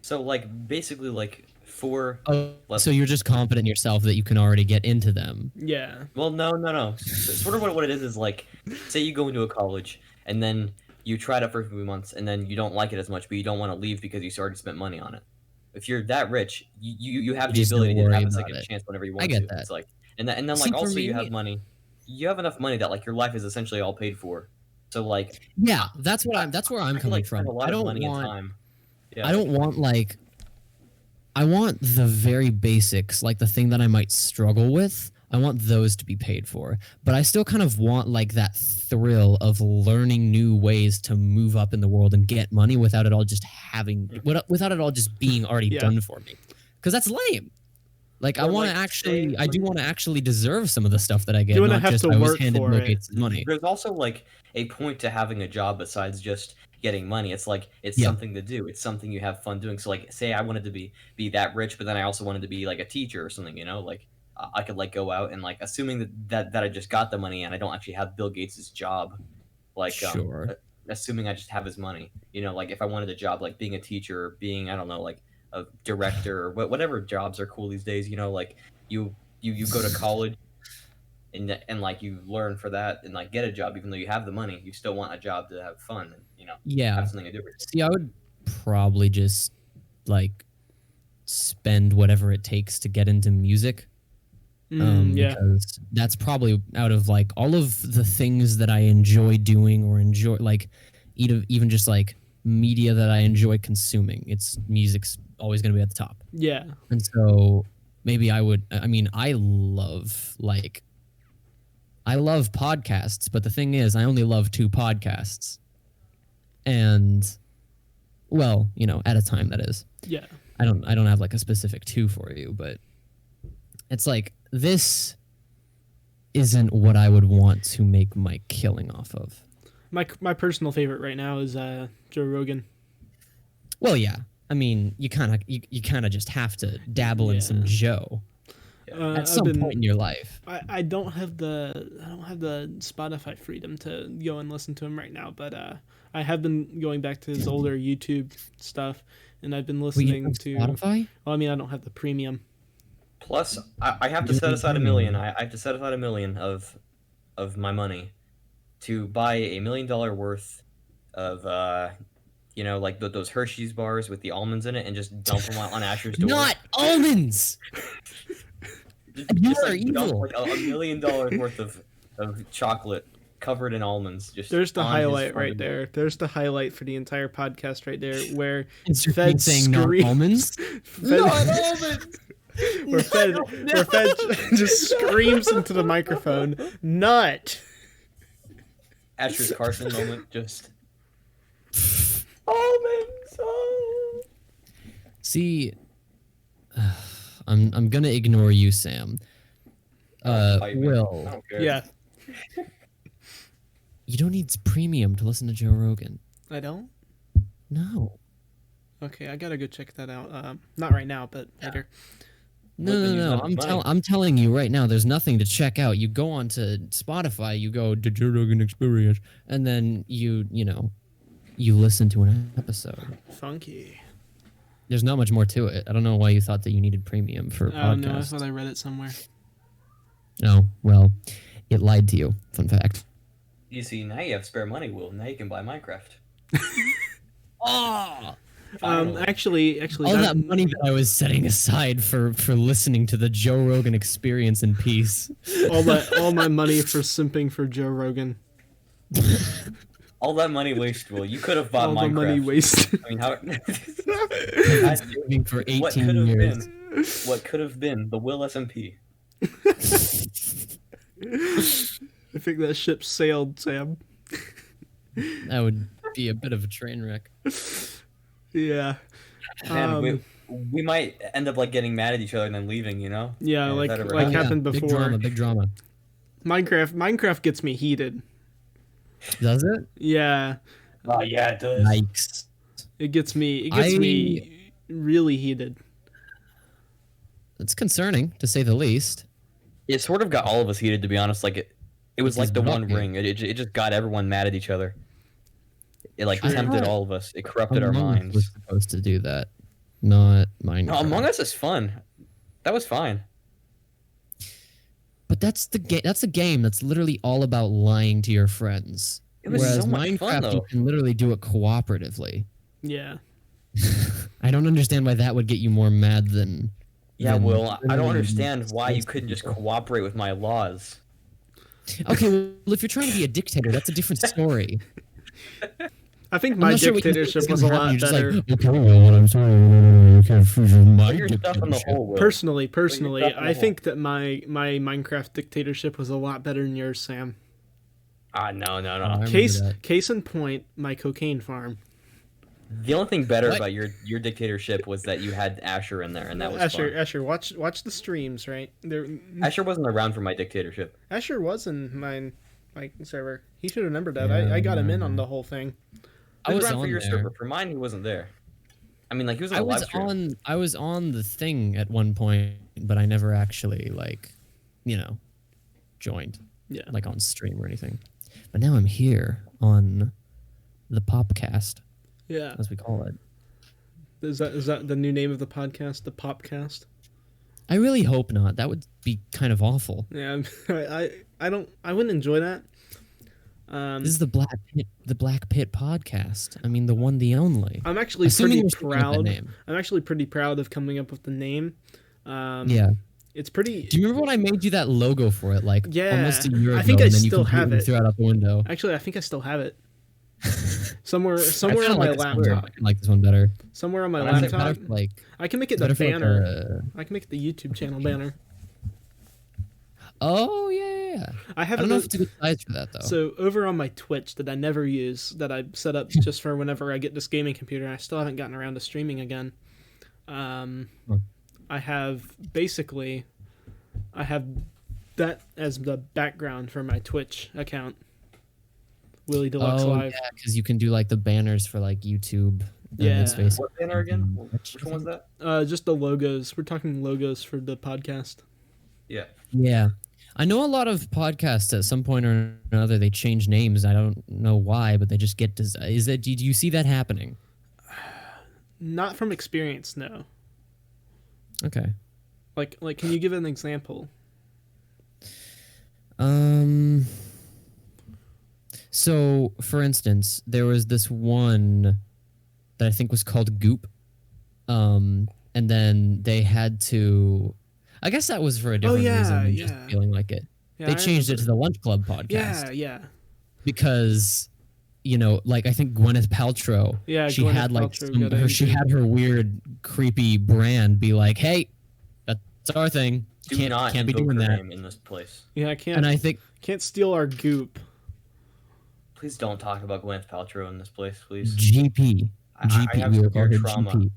So like basically like for oh, Let's- so you're just confident in yourself that you can already get into them. Yeah. well no. Sort of what it is like say you go into a college and then you try it out for a few months and then you don't like it as much, but you don't want to leave because you already spent money on it. If you're that rich, you have You the just don't ability to worry have a about second it. chance whenever you I want get to. that. It's like, and then See, like for also you me- have money. You have enough money that like your life is essentially all paid for. So like Yeah, that's where I'm I could, coming like, from. spend a lot I of don't money and want time. Yeah, I don't want like I want the very basics, like the thing that I might struggle with. I want those to be paid for. But I still kind of want like that thrill of learning new ways to move up in the world and get money without it all just without it all just being already Yeah. done for me. Cuz that's lame. Like I Or, want like, to actually say, I do like- want to actually deserve some of the stuff that I get, You wanna not have just to I was work handed for Bill it. Gates' money. There's also like a point to having a job besides just getting money. It's like it's Yeah. something to do. It's something you have fun doing. So like, say I wanted to be that rich, but then I also wanted to be like a teacher or something. You know, like I could like go out and like assuming that I just got the money and I don't actually have Bill Gates' job. Like Sure. assuming I just have his money. You know, like if I wanted a job like being a teacher, or being I don't know like a director or whatever jobs are cool these days. You know, like you go to college and like you learn for that and like get a job even though you have the money, you still want a job to have fun and Yeah. have something to do with it. See, I would probably just like spend whatever it takes to get into music. Yeah. Because that's probably out of like all of the things that I enjoy doing or enjoy like even just like media that I enjoy consuming. It's music's always going to be at the top. Yeah. And so maybe I mean, I love podcasts, but the thing is I only love 2 podcasts. And well, at a time that is. Yeah. I don't have like a specific 2 for you, but it's like this isn't what I would want to make my killing off of. My personal favorite right now is Joe Rogan. Well, yeah. I mean, you kind of just have to dabble in some Joe at some point in your life. I don't have the Spotify freedom to go and listen to him right now, but I have been going back to his older YouTube stuff, and I've been Wait, you listening have to. Spotify? Well, I mean, I don't have the premium. Plus I have to You set need aside $1 money. million. I have to set aside $1 million of my money to buy $1 million worth of like those Hershey's bars with the almonds in it and just dump them on Asher's door. Not almonds. You are like, dump evil. like $1 million worth of chocolate covered in almonds. Just There's the on his highlight front right door. there. There's the highlight for the entire podcast right there, where It's just Fed me saying not scream- almonds. Fed, almonds. where Fed, where Fed just screams into the microphone, "Nut!" Asher's Carson moment. Just almonds. Oh. See, I'm gonna ignore you, Sam. Fight me. I Will, don't care. Yeah, you don't need premium to listen to Joe Rogan. I don't. No. Okay, I gotta go check that out. Not right now, but later. No, Well, then no, use no. that as money. I'm telling you right now, there's nothing to check out. You go onto Spotify, you go to Joe Rogan Experience, and then you listen to an episode. Funky. There's not much more to it. I don't know why you thought that you needed premium for Oh no, I podcasts. thought I read it somewhere. Oh, well, it lied to you. Fun fact. You see, now you have spare money, Will. Now you can buy Minecraft. Oh! Finally. Actually, All that money that I was setting aside for listening to the Joe Rogan Experience in peace. all my money for simping for Joe Rogan. All that money wasted, Will. You could have bought All Minecraft. the money wasted. I mean, how? Saving for what could 18 have years. been? What could have been the Will SMP? I think that ship sailed, Sam. That would be a bit of a train wreck. Yeah. Man, we might end up like getting mad at each other and then leaving. You know? Yeah, If like that ever like happens. happened before. Big drama. Minecraft gets me heated. Does it? Yeah, Oh yeah, it does. Yikes. it gets me really heated. It's concerning, to say the least. It sort of got all of us heated, to be honest. Like it was like the One Exactly. Ring. It just got everyone mad at each other. It like True. tempted all of us. It corrupted our Among Us minds. was supposed to do that, not Minecraft. No, Among Us is fun. That was fine. But that's the game. That's a game that's literally all about lying to your friends. It was Whereas so much Minecraft, fun you though. can literally do it cooperatively. Yeah. I don't understand why that would get you more mad than. Yeah, than Will, I don't literally understand why you killing couldn't just people. cooperate with my laws. Okay, well, if you're trying to be a dictator, that's a different story. I think I'm my not sure what you think dictatorship is was a gonna happen. lot You're just better. like, okay, well, what I'm saying, you can't freeze my Put your stuff in the dictatorship. hole, Will. Personally, stuff in I the think that my Minecraft dictatorship was a lot better than yours, Sam. No. I remember Case that. case in point, my cocaine farm. The only thing better What? about your dictatorship was that you had Asher in there, and that was Asher, fun. Asher, watch the streams, right? There, Asher wasn't around for my dictatorship. Asher was in my server. He should have remembered that. Yeah, I got him in on the whole thing. I He was around for on your there. server. For mine, he wasn't there. I mean, like he was on I a live was stream. I was on the thing at one point, but I never actually joined Yeah. like on stream or anything. But now I'm here on the Popcast, Yeah. as we call it. Is that the new name of the podcast? The Popcast? I really hope not. That would be kind of awful. Yeah. I wouldn't enjoy that. This is the Black Pit podcast. I mean, the one, the only. I'm actually Assuming pretty we're sticking with that proud. name. I'm actually pretty proud of coming up with the name. Yeah. It's pretty. Do you remember when I made you that logo for it? Like Yeah, almost a year ago, I think I and then you still have completely it. threw it out the window. Actually, I think I still have it. Somewhere I on kinda my like this one. laptop. I like this one better. Somewhere on my I like it laptop. Better for, like, I can make it better the for, like, banner. I can make it the YouTube channel banner. Oh yeah. I I have don't know a if it's a good size for that though. So over on my Twitch that I never use, that I set up just for whenever I get this gaming computer, I still haven't gotten around to streaming again. I have that as the background for my Twitch account. Willie Deluxe oh Live. yeah, because you can do like the banners for like YouTube. and Yeah. its face. What banner again? Which Which one was that? Just the logos. We're talking logos for the podcast. Yeah. Yeah. I know a lot of podcasts at some point or another they change names. I don't know why, but they just get do you see that happening? Not from experience, no. Okay. Like, can you give an example? So, for instance, there was this one that I think was called Goop. And then they had to I guess that was for a different yeah, reason than yeah. just feeling like it. Yeah, They I changed it to remember. the Lunch Club podcast. Yeah. Because like I think Gwyneth Paltrow, Yeah, she Gwyneth had like Paltrow got she angry. had her weird creepy brand be like, "Hey, that's our thing. Do not Can't be invoke doing her that." name in this place. Yeah, I can't. And I think Can't steal our goop. Please don't talk about Gwyneth Paltrow in this place, please. GP, I GP, have we will severe call her trauma. GP.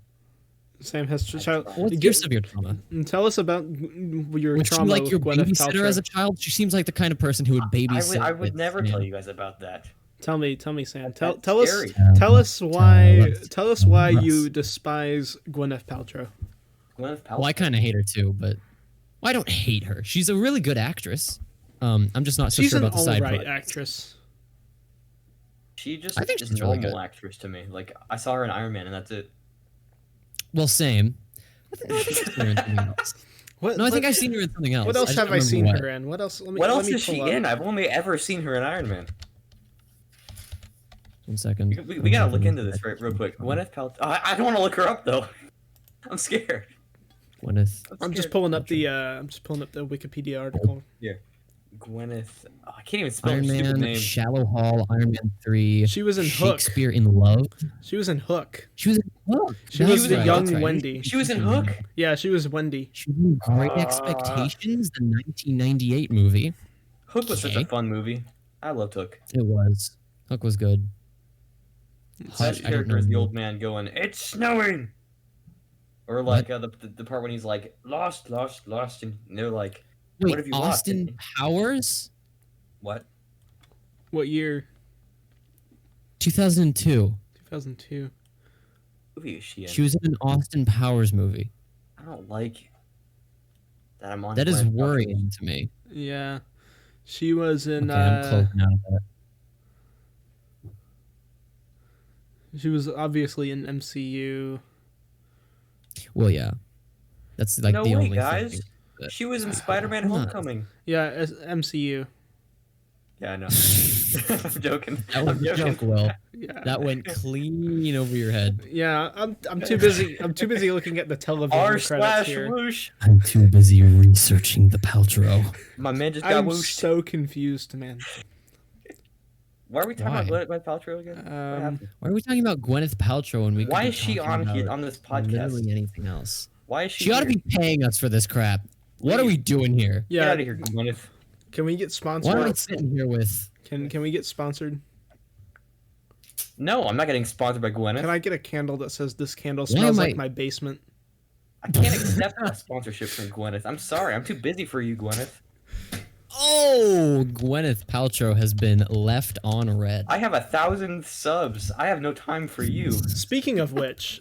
Sam has child. What's Get- your severe trauma? Tell us about your Was she trauma like with your Gwyneth babysitter Paltrow. as a child? She seems like the kind of person who would babysit. I would with, never you know. tell you guys about that. Tell me, Sam. Tell That's us. scary. Tell us why. us. Tell us why Tell you us. despise Gwyneth Paltrow. Gwyneth Paltrow. Well, I kind of hate her too, but I don't hate her. She's a really good actress. I'm just not so She's sure an about the side alright projects. actress. She just I think is she's really normal good. actress to me. Like I saw her in Iron Man, and that's it. Well, same. I think I've seen her in something else. What? No, I think I've seen her in something else. What else just have don't I remember seen what. her in? What else? What else let me is she pull up. in? I've only ever seen her in Iron Man. 1 second. We gotta look into this real quick. Gwyneth Paltrow. I don't want to look her up though. I'm scared. Gwyneth. I'm just scared. pulling up the. I'm just pulling up the Wikipedia article. Gwyneth. Oh, I can't even spell Iron her stupid Man, name. Shallow Hall, Iron Man 3. She was in Hook. Shakespeare in Love. She was in Hook. She was in Hook. She That's was the right, young that's right. Wendy. She was in Hook. Yeah, she was Wendy. She was in Great Expectations, the 1998 movie. Hook was such Okay. a fun movie. I loved Hook. It was. Hook was good. Best I don't character is the know. old man going, "It's snowing," or like the part when he's like, "Lost, and they're like, Wait, "What have you lost?" Austin Powers? What? What year? 2002. 2002. Movie is she in? She was in an Austin Powers movie. I don't like that. I'm on. That is Gwyneth Paltrow's- worrying to me. Yeah, she was in. Okay, I'm closing out of that. She was obviously in MCU. Well, yeah. That's like No the way, only guys. thing. that- She was in Spider-Man: Hold on. Homecoming. Yeah, MCU. Yeah, I know. I'm joking. That was I'm a joking. joke, Will. Yeah. That went clean over your head. Yeah, I'm too busy. I'm too busy looking at the television credits here. r/whoosh. I'm too busy researching the Paltrow. My man just got I'm whooshed. so confused, man. Why are we talking Why? about Gwyneth Paltrow again? What happened? Why are we talking about Gwyneth Paltrow when we could Why be is she talking on about here on this podcast? literally anything else? Why is she? She ought to here? be paying us for this crap. What are we doing here? Get Yeah, out of here, Gwyneth. can we get Why am I sponsored? sitting here with? Can we get sponsored? No, I'm not getting sponsored by Gwyneth. Can I get a candle that says this candle Why smells am like I- my basement? I can't accept a sponsorship from Gwyneth. I'm sorry. I'm too busy for you, Gwyneth. Oh, Gwyneth Paltrow has been left on red. I have 1,000 subs. I have no time for you. Speaking of which,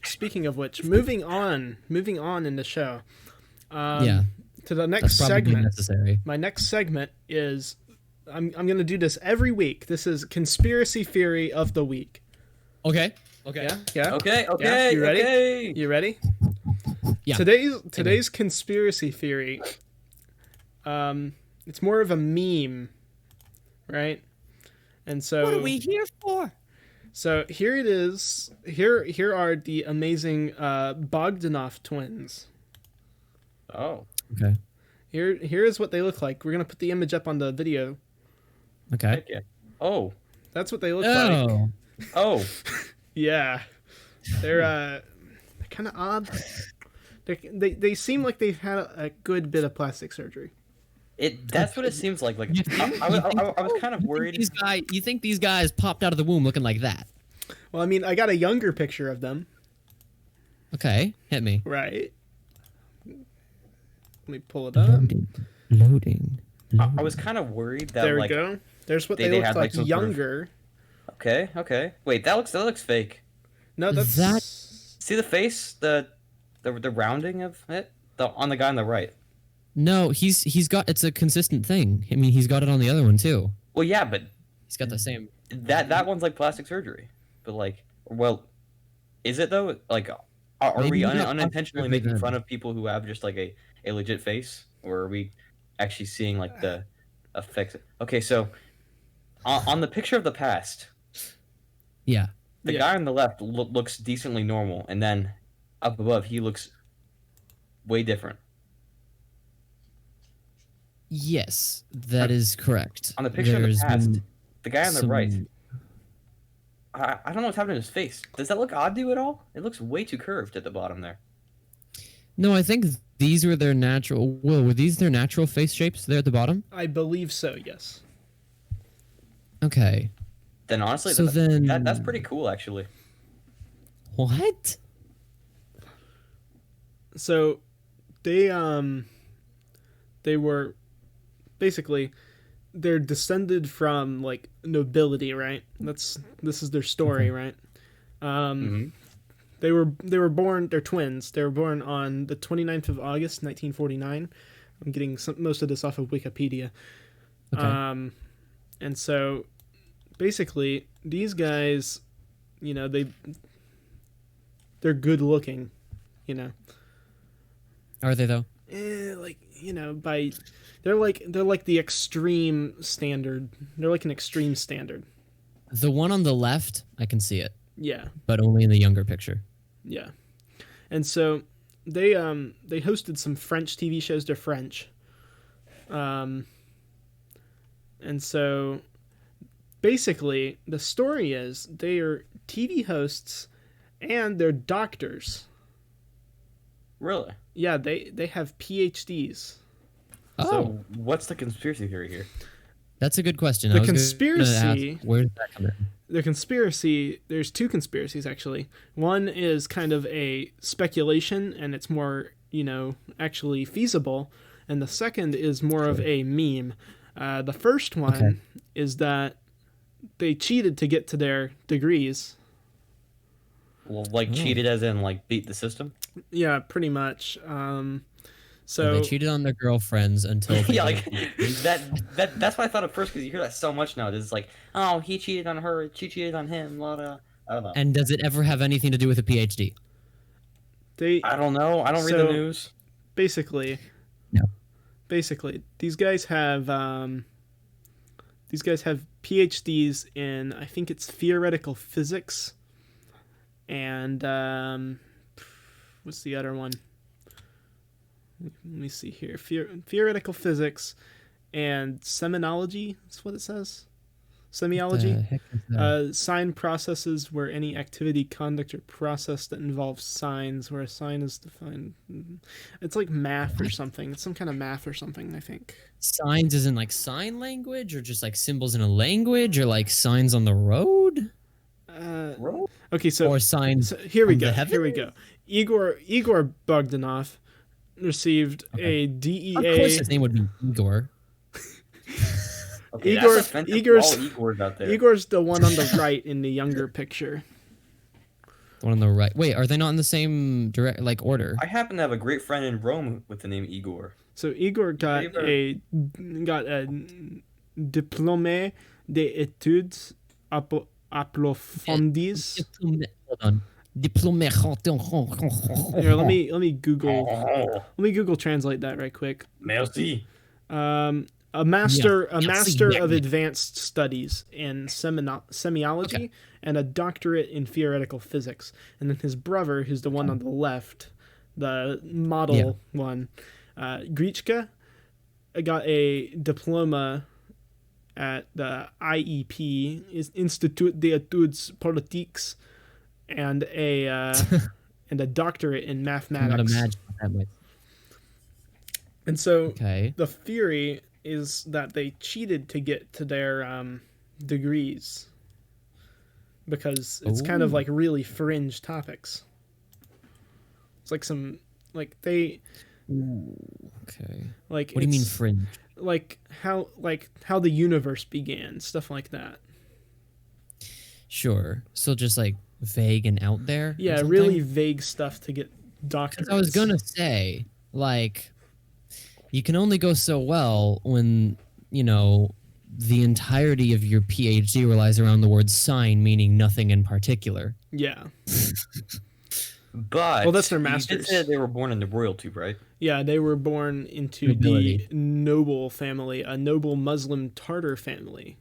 moving on in the show. Yeah, To the that's next probably segment. necessary. My next segment is I'm gonna do this every week. This is conspiracy theory of the week. Okay. Okay. Yeah, yeah. Okay, Yeah, okay, you ready? okay. You ready? Yeah. Today's conspiracy theory. It's more of a meme, right? And so What are we here for? So here it is. Here are the amazing Bogdanov twins. Oh. Okay. Here is what they look like. We're gonna put the image up on the video. Okay. Heck yeah. Oh. That's what they look like. Oh. Oh. Yeah, they're kind of odd. They seem like they've had a good bit of plastic surgery. That's what it seems like. Like You I was kind of worried. You think these guys popped out of the womb looking like that? Well, I mean, I got a younger picture of them, Okay, hit me. right? Let me pull it up. Loading. I was kind of worried that There we like go. There's what they they look had, like like, some sort of- younger. okay. Wait, that looks fake. No, that's That- See the face, the rounding of it, on the guy on the right. No, he's got it's a consistent thing. I mean, he's got it on the other one too. Well, yeah, but He's got the same. that one's like plastic surgery. But like, well, is it though? Like, are Maybe we you got plastic unintentionally surgery making then. fun of people who have just like a legit face, or are we actually seeing like the effects? Okay, so on the picture of the past, Yeah. the Yeah. guy on the left looks decently normal, and then up above he looks way different. Yes, that is correct. On the picture of There's the past, been the guy on the some- right, I don't know what's happening to his face. Does that look odd to you at all? It looks way too curved at the bottom there. No, I think these were their natural. Will, were these their natural face shapes there at the bottom? I believe so. Yes. Okay. Then honestly, So then- that's pretty cool actually. What? So they were basically they're descended from like nobility, right? This is their story, right? Mhm. They were born. They're twins. They were born on the 29th of August, 1949. I'm getting most of this off of Wikipedia. Okay. And so basically these guys, you know, they're good looking, you know. Are they though? Like, you know, they're like the extreme standard. They're like an extreme standard. The one on the left, I can see it, Yeah. but only in the younger picture. Yeah. And so they hosted some French TV shows. They're French. And so basically the story is they are TV hosts and they're doctors. Really? Yeah, they have PhDs. Oh, So what's the conspiracy theory here? that's a good question. The I was gonna conspiracy- ask, where did that come in? The conspiracy, there's two conspiracies actually. One is kind of a speculation and it's more, you know, actually feasible. And the second is more of a meme. The first one Okay. is that they cheated to get to their degrees. Well, like cheated as in like beat the system? Yeah, pretty much. So So they cheated on their girlfriends until they Yeah, like that's what I thought at first because you hear that so much now. It's like, oh, he cheated on her, she cheated on him, I don't know. And does it ever have anything to do with a PhD? they I don't know. I don't read So- the news. basically No. these guys have These guys have PhDs in, I think it's theoretical physics, and what's the other one? Let me see here. Theoretical physics and semiology. That's what it says. Semiology. The heck is that? Sign processes where any activity, conduct, or process that involves signs, where a sign is defined. It's like math or something. It's some kind of math or something, I think. Signs isn't like sign language, or just like symbols in a language, or like signs on the road, Okay, so, or signs. so here we from the go. Here we go. Igor Bogdanov received a Of course, DEA. his name would be Igor. Okay, Igor- that's offensive to Igor's- all Igors out there. Igor's the one on the right in the younger picture. The one on the right. Wait, are they not in the same direct order? I happen to have a great friend in Rome with the name Igor. So Igor got a diplôme d'études approfondies. Hold on. Diplômé. Here, let me Google translate that right quick. Merci. A master Yeah. of advanced studies in semiology Okay. and a doctorate in theoretical physics. And then his brother, who's the one on the left, the model one, Grichka, got a diploma at the IEP, is Institut d'études politiques, and a doctorate in Not mathematics. imagine what that might. And so Okay. the theory is that they cheated to get to their degrees because it's kind of Ooh. like really fringe topics. It's like some they Okay. like What do you mean it's fringe? like how the universe began, stuff like that. Sure. So just like vague and out there. or Yeah, something? really vague stuff to get doctorates. 'Cause I was gonna say, like, you can only go so well when the entirety of your PhD relies around the word sign, meaning nothing in particular. Yeah. But Well, that's their You masters. did say they were born into royalty, right? Yeah, they were born into Nobility. the noble family, a noble Muslim Tartar family.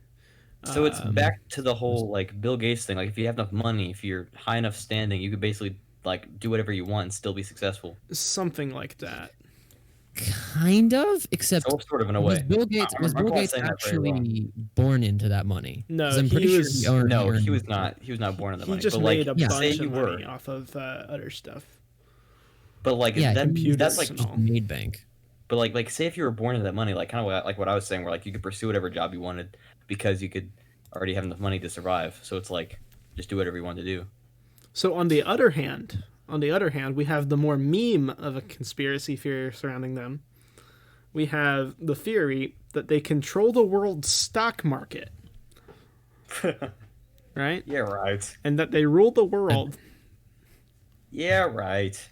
So it's back to the whole like Bill Gates thing. Like if you have enough money, if you're high enough standing, you could basically like do whatever you want and still be successful. Something like that. Kind of, except So sort of in a was way. Bill Gates I'm- was I'm Bill not Gates saying that very actually born into that money? No, 'Cause I'm he pretty sure was- he earned- No, he earned- was not. He was not born in the He money. just but made like, a Yeah. bunch say of you were, money off of other stuff. but like Yeah, that, computers that's like, and all. made bank. but like say if you were born into that money, like kind of like what I was saying, where like you could pursue whatever job you wanted because you could already have enough money to survive. So it's like just do whatever you want to do. So on the other hand, we have the more meme of a conspiracy theory surrounding them. We have the theory that they control the world's stock market, right? Yeah, right. And that they rule the world. Yeah, right.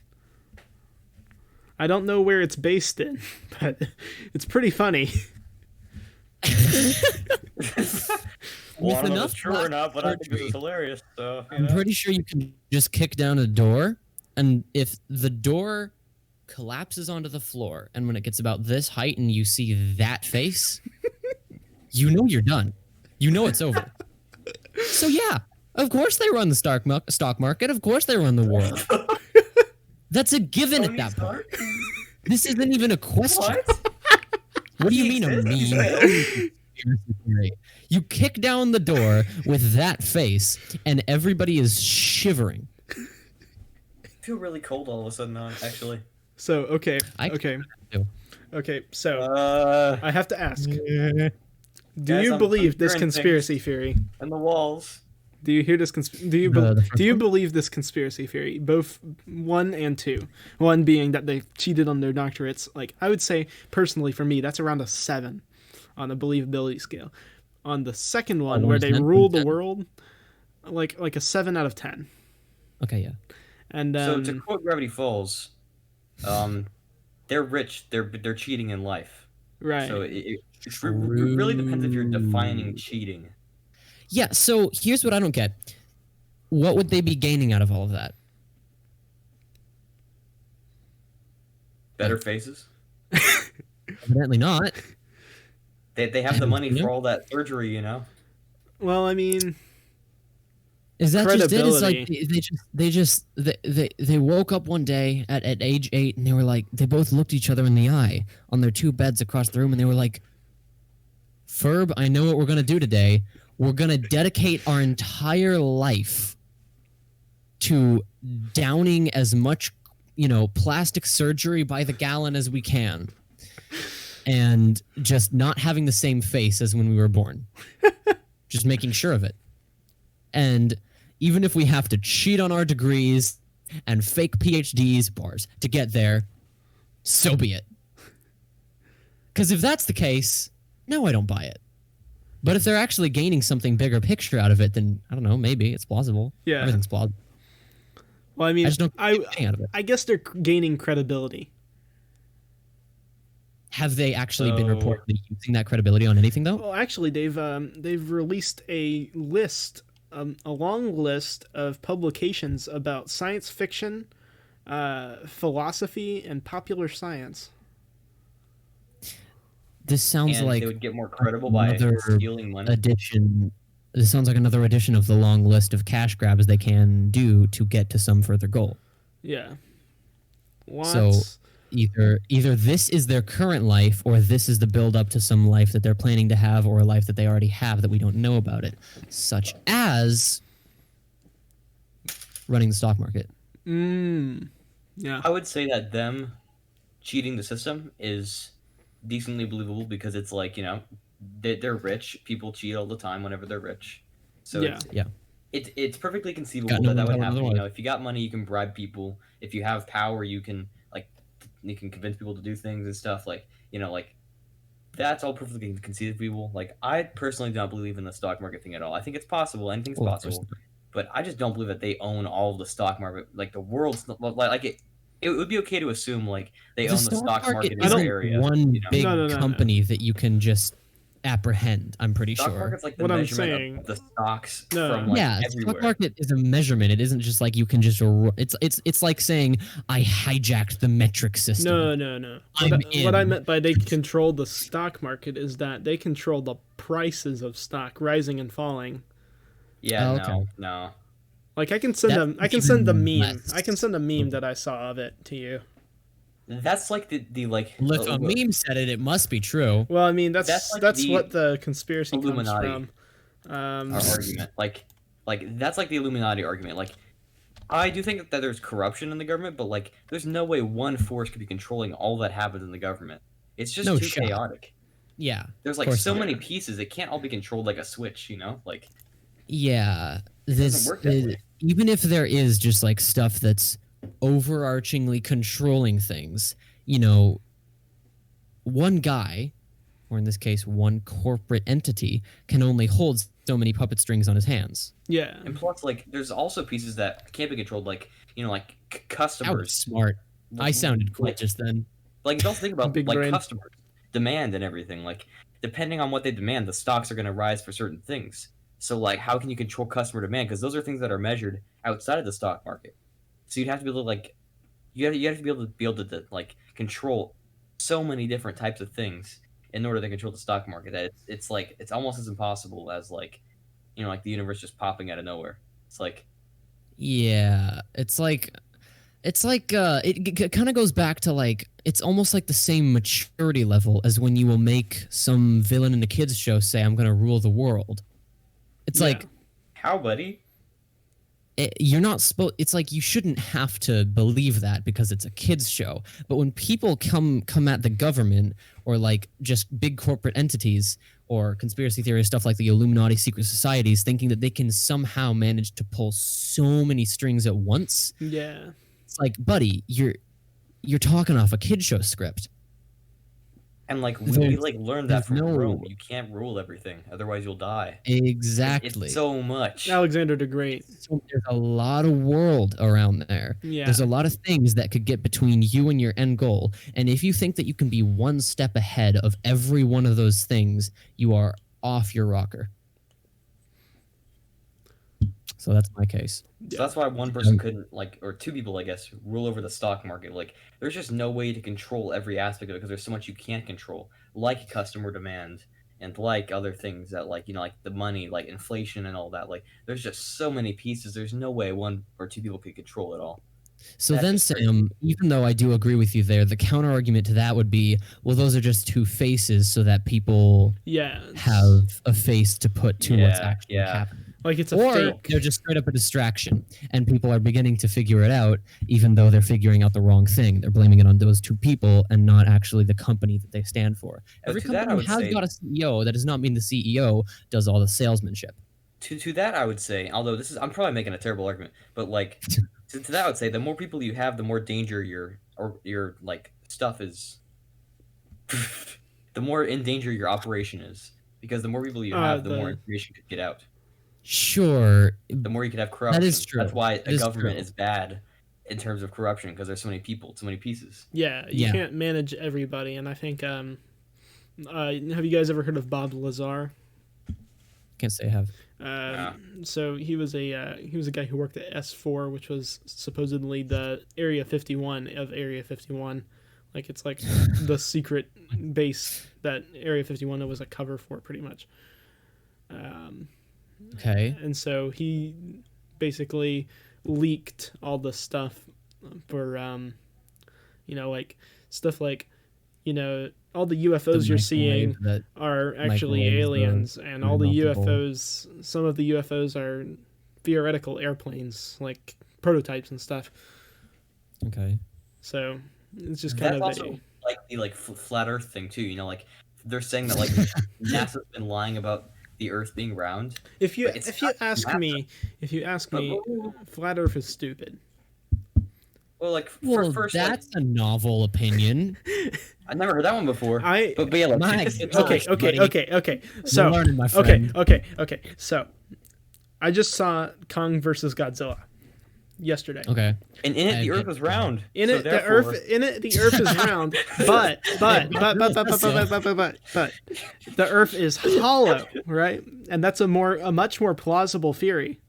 I don't know where it's based in, but it's pretty funny. Well, I don't know if enough it's true or not, but I think this surgery. is hilarious. So you I'm know. pretty sure you can just kick down a door, and if the door collapses onto the floor, and when it gets about this height and you see that face, you know you're done. You know it's over. So yeah, of course they run the stock market. Of course they run the world. That's a given at Tony that point. Stark? This isn't even a question. What? What do you mean a exists? meme? Conspiracy theory. You kick down the door with that face, and everybody is shivering. I feel really cold all of a sudden now, actually. So okay, I- okay. So I have to ask: Do Guys, you I'm believe this hearing conspiracy theory? And the walls. Do you hear this? Do you The first do you one? believe this conspiracy theory? Both 1 and 2. 1 being that they cheated on their doctorates. Like I would say personally, for me, that's around a 7 on the believability scale. On the second one, where worse they than rule the 10? world, like a 7 out of 10. Okay, yeah. And So to quote Gravity Falls, they're rich. They're cheating in life. right. So it really depends if you're defining cheating. Yeah, so here's what I don't get. What would they be gaining out of all of that? Better faces. Evidently not. They have the money You know? for all that surgery, you know. Well, I mean, Is that just it? It's like credibility. they woke up one day at age 8 and they were like they both looked each other in the eye on their two beds across the room and they were like, Ferb, I know what we're gonna do today. We're gonna dedicate our entire life to downing as much, plastic surgery by the gallon as we can. And just not having the same face as when we were born. Just making sure of it. And even if we have to cheat on our degrees and fake PhDs bars to get there, so be it. Because if that's the case, no, I don't buy it. But if they're actually gaining something bigger picture out of it, then I don't know, maybe it's plausible. Yeah. Everything's plausible. Well, I mean, I just don't get anything out of it. I guess they're gaining credibility. Have they actually been So- reportedly using that credibility on anything though? Well, actually, they've released a list, a long list of publications about science fiction, philosophy, and popular science. This sounds And like they would get more credible by another stealing money. edition. This sounds like another edition of the long list of cash grabs they can do to get to some further goal. Yeah. So either this is their current life or this is the build up to some life that they're planning to have or a life that they already have that we don't know about it, such as running the stock market. Yeah. I would say that them cheating the system is decently believable because it's like, they're rich. People cheat all the time whenever they're rich. So Yeah. it's perfectly conceivable Got no that would one happen. otherwise. If you got money, you can bribe people. If you have power, you can convince people to do things and stuff. That's all perfectly conceivable. Like, I personally do not believe in the stock market thing at all. I think it's possible. Anything's Well, of course possible. But I just don't believe that they own all of the stock market. Like, the world's it would be okay to assume like they own the stock market in isn't their area. one you know? big No. company that you can just apprehend. I'm pretty Stock sure. market's like the What I'm measurement saying- of the stocks No. from like Yeah, everywhere. stock market is a measurement. It isn't just like you can just. It's like saying I hijacked the metric system. No. I'm What I in. meant by they control the stock market is that they control the prices of stock rising and falling. Yeah, Oh, okay. no. Like I can send That's I can send the even meme. less. I can send a meme that I saw of it to you. That's like the like Well, if a meme said it, it must be true. Well, I mean that's That's like the what the conspiracy Illuminati. comes from. our argument. Like that's like the Illuminati argument. Like, I do think that there's corruption in the government, but like there's no way one force could be controlling all that happens in the government. It's just No too shot. chaotic. Yeah. There's like course so not. many pieces. It can't all be controlled like a switch, Like, Yeah. doesn't work that way. Even if there is just like stuff that's overarchingly controlling things, one guy, or in this case, one corporate entity, can only hold so many puppet strings on his hands. Yeah. and plus, like, there's also pieces that can't be controlled, like That was customers. smart. I sounded cool like, just then. Like, don't think about Big like brain. customers demand and everything. Like, depending on what they demand, the stocks are going to rise for certain things. So, like, how can you control customer demand? Because those are things that are measured outside of the stock market. So you'd have to be able to like, you have to be able to like control so many different types of things in order to control the stock market that it's like it's almost as impossible as like, like the universe just popping out of nowhere. It's like, Yeah, it's like it kind of goes back to like it's almost like the same maturity level as when you will make some villain in a kids show say I'm going to rule the world. It's Yeah. like how, buddy? you're not supposed. It's like you shouldn't have to believe that because it's a kids show. But when people come at the government or like just big corporate entities or conspiracy theory stuff like the Illuminati secret societies, thinking that they can somehow manage to pull so many strings at once, Yeah. it's like, buddy, you're talking off a kid show script. And like we There's- like learned that from there's no- Rome. You can't rule everything, otherwise you'll die. Exactly. It's so much. Alexander the Great. So there's a lot of world around there. Yeah. There's a lot of things that could get between you and your end goal. And if you think that you can be one step ahead of every one of those things, you are off your rocker. So that's my case. So that's why one person couldn't, like, or two people, I guess, rule over the stock market. Like, there's just no way to control every aspect of it because there's so much you can't control, like customer demand and like other things that like like the money, like inflation and all that. Like there's just so many pieces. There's no way one or two people could control it all. So That's then, just crazy. Sam, even though I do agree with you there, the counter argument to that would be, well, those are just two faces, so that people Yeah, have a face to put to what's Yeah, actually yeah. happening. like it's a Or fake. they're just straight up a distraction, and people are beginning to figure it out, even though they're figuring out the wrong thing. They're blaming it on those two people and not actually the company that they stand for. But Every to that, I company would has say- got a CEO. That does not mean the CEO does all the salesmanship. To that I would say, although I'm probably making a terrible argument, but like to that I would say the more people you have, the more danger your like stuff is. The more in danger your operation is, because the more people you have, the more information could get out. Sure, The more you could have corruption. is true. That's why That a is government true. is bad in terms of corruption, because there's so many people, so many pieces. Yeah, you Yeah. can't manage everybody, and I think have you guys ever heard of Bob Lazar? can't say I have. So he was a guy who worked at S4, which was supposedly the Area 51 of Area 51. Like it's like the secret base that Area 51 was a cover for, pretty much. Okay. And so he basically leaked all the stuff for like stuff like all the UFOs you're seeing That, are actually microwaves, aliens, and all the multiple- UFOs, some of the UFOs are theoretical airplanes, like prototypes and stuff. okay. So it's just kind That's of also like the flat Earth thing too. Like they're saying that like NASA's been lying about the Earth being round. if you but it's not ask NASA. me, But- flat Earth is stupid. Well, like Well, first, like, that's a novel opinion. I never heard that one before. I but yeah, like, My it's gosh. like- okay. So You're learning, my okay, friend. okay. So I just saw Kong versus Godzilla yesterday. Okay. and in it, the Okay. Earth was round. In so it, the therefore- Earth is round, but the Earth is hollow, right? And that's a much more plausible theory,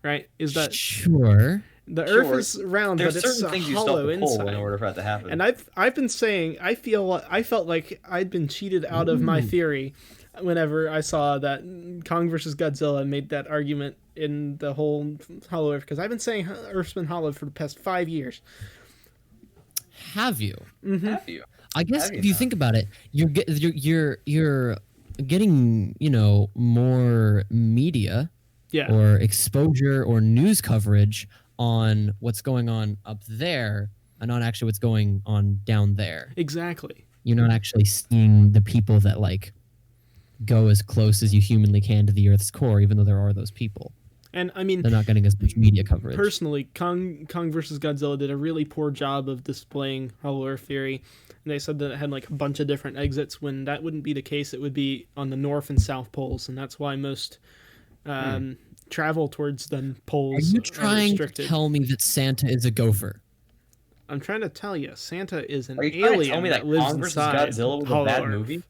right? Is that Sure. the Earth is round, There's but it's certain things you still hollow have to pull inside. in order for that to happen. And I've been saying I felt like I'd been cheated out of my theory whenever I saw that Kong versus Godzilla made that argument in the whole hollow Earth, because I've been saying Earth's been hollow for the past 5 years. Have you? Have you? I guess Have you if you not? think about it, you're getting more media Yeah. or exposure or news coverage on what's going on up there and not actually what's going on down there. Exactly. You're not actually seeing the people that like go as close as you humanly can to the Earth's core, even though there are those people. And I mean, They're not getting as much media coverage. personally, Kong versus Godzilla did a really poor job of displaying Hollow Earth theory. And they said that it had like a bunch of different exits, when that wouldn't be the case. It would be on the north and south poles, and that's why most travel towards the Are poles you are trying to restricted. tell me that Santa is a gopher? I'm trying to tell you, Santa is an Are you trying to alien tell me that that lives Kong versus inside Godzilla was a Hollow bad Earth. movie?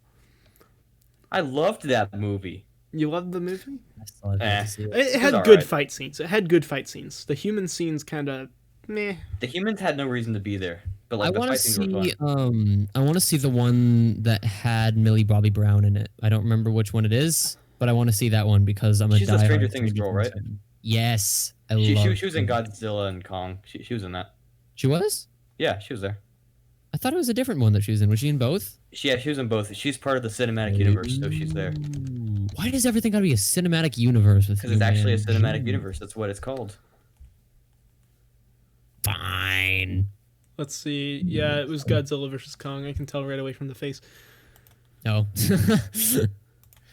I loved that movie. You loved the movie? I still have yet to see it. It had all good right. fight scenes. It had good fight scenes. The human scenes kind of meh. The humans had no reason to be there, but I like the want to fight scenes were see. fun. I want to see the one that had Millie Bobby Brown in it. I don't remember which one it is, but I want to see that one because I'm a She's the diehard Stranger Things girl, right? fan. Yes, I She love. was in Godzilla and Kong. She was in that. She was. Yeah, she was there. I thought it was a different one that she was in. Was she in both? She was in both. She's part of the cinematic universe, so she's there. Ooh, why does everything gotta be a cinematic universe with Because you, it's actually a man? cinematic universe. That's what it's called. Fine. Let's see. Yeah, it was Godzilla versus Kong. I can tell right away from the face. No.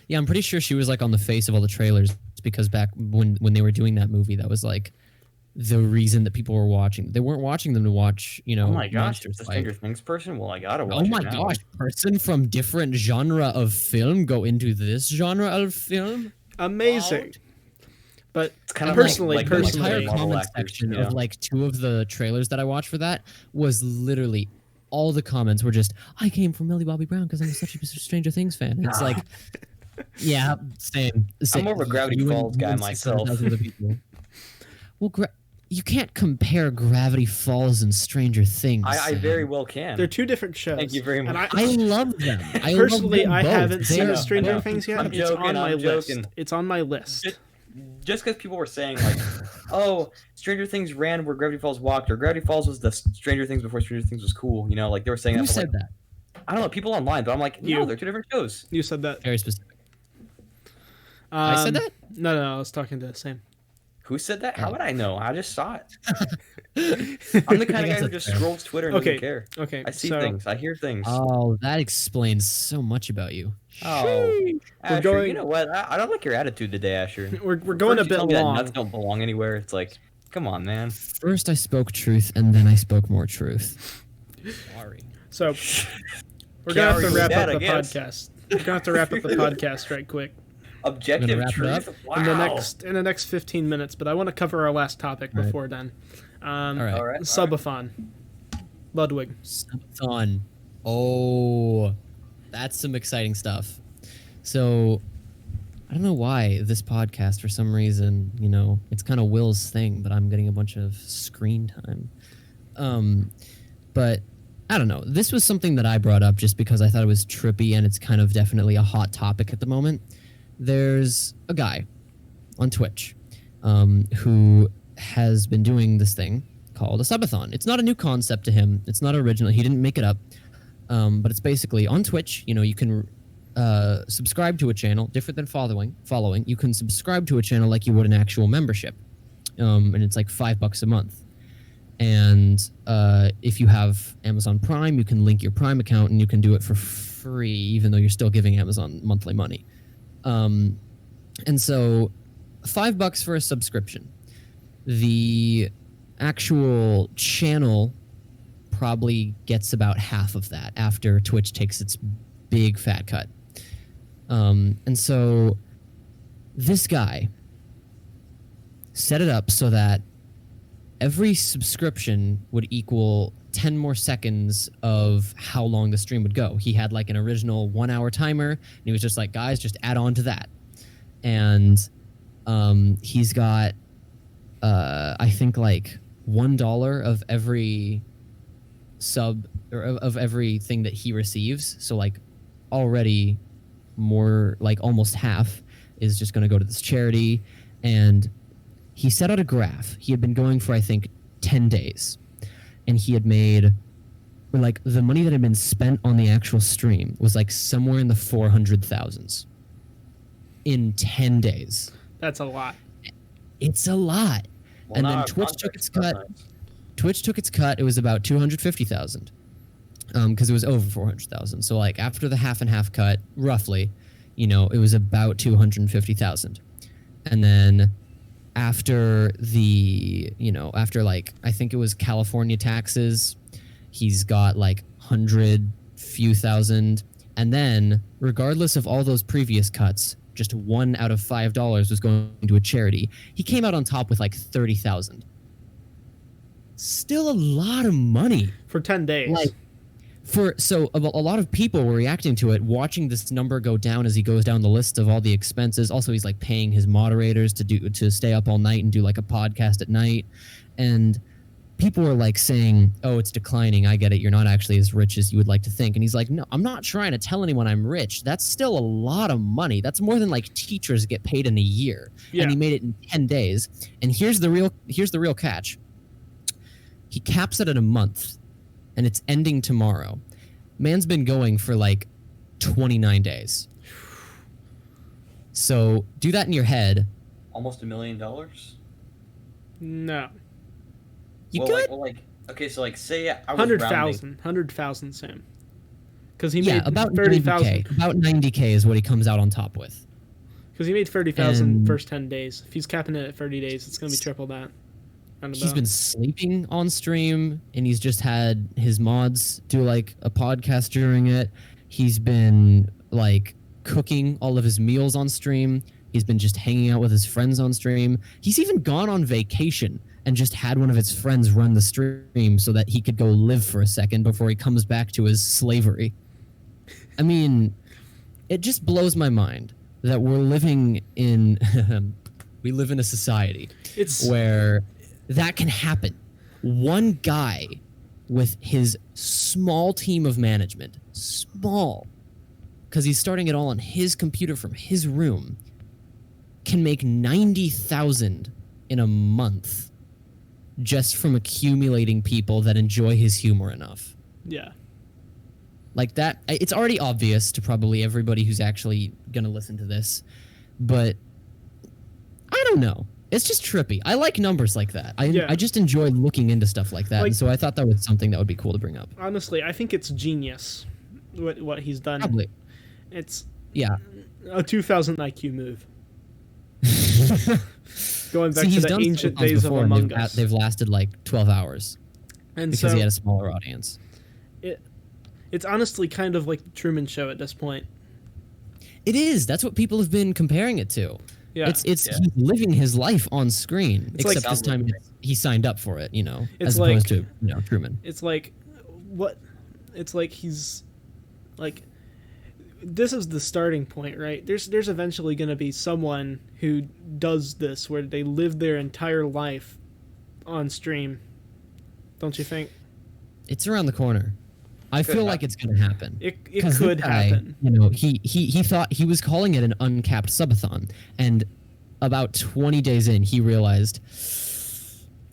Yeah, I'm pretty sure she was like on the face of all the trailers because back when they were doing that movie, that was like the reason that people were watching. They weren't watching them to watch, Oh my gosh, monsters it's a fight. Stranger Things person? Well, I gotta watch Oh it my now. gosh, person from different genre of film go into this genre of film? Amazing. But It's kind of personally, like The personally, entire Marvel comment actors, section you know? of like 2 of the trailers that I watched for that was literally all the comments were just, I came from Millie Bobby Brown because I'm such a Stranger Things fan. And it's like, yeah, same. I'm more of a Gravity You and- Falls you guy and myself. 600,000 other people. Well, you can't compare Gravity Falls and Stranger Things. I Sam. very well can. They're two different shows. Thank you very much. And I love them. personally, I both. haven't seen know, Stranger I know. Things yet. I'm It's joking, on my I'm list. joking. It's on my list. Just because people were saying like, "Oh, Stranger Things ran where Gravity Falls walked," or "Gravity Falls was the Stranger Things before Stranger Things was cool," you know, like they were saying Who that. said that? I don't know, people online, but I'm like, no, You. they're two different shows. You said that. Very specific. I said that? No, I was talking to Sam. Who said that? How Oh. would I know? I just saw it. I'm the kind I of guy guess who that's just fair. scrolls Twitter and Okay. doesn't care. Okay, I see so things. I hear things. Oh, that explains so much about you. Oh, Asher, going- you know what? I don't like your attitude today, Asher. we're going a First you bit tell me that long. nuts don't belong anywhere. It's like, come on, man. First, I spoke truth, and then I spoke more truth. Sorry. So we're gonna have to Carry wrap with up that, the I guess. podcast. We're gonna have to wrap up the podcast right quick Objective wrap it truth. up? Wow. in the next 15 minutes. But I want to cover our last topic Right. before then. All right. All right. Subathon. Ludwig. Subathon. Oh, that's some exciting stuff. So, I don't know why this podcast, for some reason, you know, it's kind of Will's thing, but I'm getting a bunch of screen time. But I don't know. This was something that I brought up just because I thought it was trippy and it's kind of definitely a hot topic at the moment. There's a guy on Twitch who has been doing this thing called a subathon. It's not a new concept to him. It's not original. He didn't make it up. But it's basically on Twitch. You know, you can subscribe to a channel different than following. You can subscribe to a channel like you would an actual membership, and it's like $5 a month. And if you have Amazon Prime, you can link your Prime account and you can do it for free, even though you're still giving Amazon monthly money. And so, $5 for a subscription. The actual channel probably gets about half of that after Twitch takes its big fat cut. And so, this guy set it up so that every subscription would equal 10 more seconds of how long the stream would go. He had like an original 1 hour timer, and he was just like, guys, just add on to that. And he's got, I think, like $1 of every sub, or of everything that he receives. So, like, already more, like almost half is just going to go to this charity. And he set out a graph. He had been going for, I think, 10 days. And he had made, or like, the money that had been spent on the actual stream was like somewhere in the 400,000s in 10 days. That's a lot. It's a lot. Well, And now then our Twitch took context its cut. sometimes. Twitch took its cut. It was about 250,000, because it was over 400,000. So like after the half and half cut, roughly, you know, it was about 250,000. And then after the, you know, after like, I think it was California taxes, he's got like 100 few thousand. And then regardless of all those previous cuts, just $1 out of $5 was going to a charity. He came out on top with like 30,000. Still a lot of money. For 10 days. Like, so a lot of people were reacting to it, watching this number go down as he goes down the list of all the expenses. Also, he's like paying his moderators to stay up all night and do like a podcast at night. And people were like saying, "Oh, it's declining. I get it. You're not actually as rich as you would like to think." And he's like, "No, I'm not trying to tell anyone I'm rich. That's still a lot of money. That's more than like teachers get paid in a year." Yeah. And he made it in 10 days. And here's the real catch. He caps it at a month, and it's ending tomorrow. Man's been going for like 29 days. So do that in your head. Almost $1 million. No. You well, good? Like, okay, so like, say I was 100,000. 100,000, Sam. Because he Yeah, made about 30,000. 90K. About 90K is what he comes out on top with. Because he made 30,000 And- first 10 days. If he's capping it at 30 days, it's going to be triple that. He's been sleeping on stream, and he's just had his mods do like a podcast during it. He's been like cooking all of his meals on stream. He's been just hanging out with his friends on stream. He's even gone on vacation and just had one of his friends run the stream so that he could go live for a second before he comes back to his slavery. I mean, it just blows my mind that we're living in we live in a society It's where that can happen. One guy with his small team of management, small, because he's starting it all on his computer from his room, can make 90,000 in a month just from accumulating people that enjoy his humor enough. Yeah. Like that, it's already obvious to probably everybody who's actually gonna listen to this, but I don't know. It's just trippy. I like numbers like that. I just enjoy looking into stuff like that, and so I thought that was something that would be cool to bring up. Honestly, I think it's genius what he's done. Probably. It's Yeah. a 2000 IQ move. Going back he's to the done ancient subathons days of before, and Among Us. they've lasted like 12 hours And because so he had a smaller audience. it's honestly kind of like the Truman Show at this point. It is. That's what people have been comparing it to. Yeah. It's he's living his life on screen, It's except like- this time he signed up for it, It's as like- opposed to Truman. It's like what it's like he's like this is the starting point, right? There's eventually going to be someone who does this where they live their entire life on stream. Don't you think? It's around the corner. I Could feel like it's going to happen. It 'Cause could this guy, happen. He thought he was calling it an uncapped subathon, and about 20 days in, he realized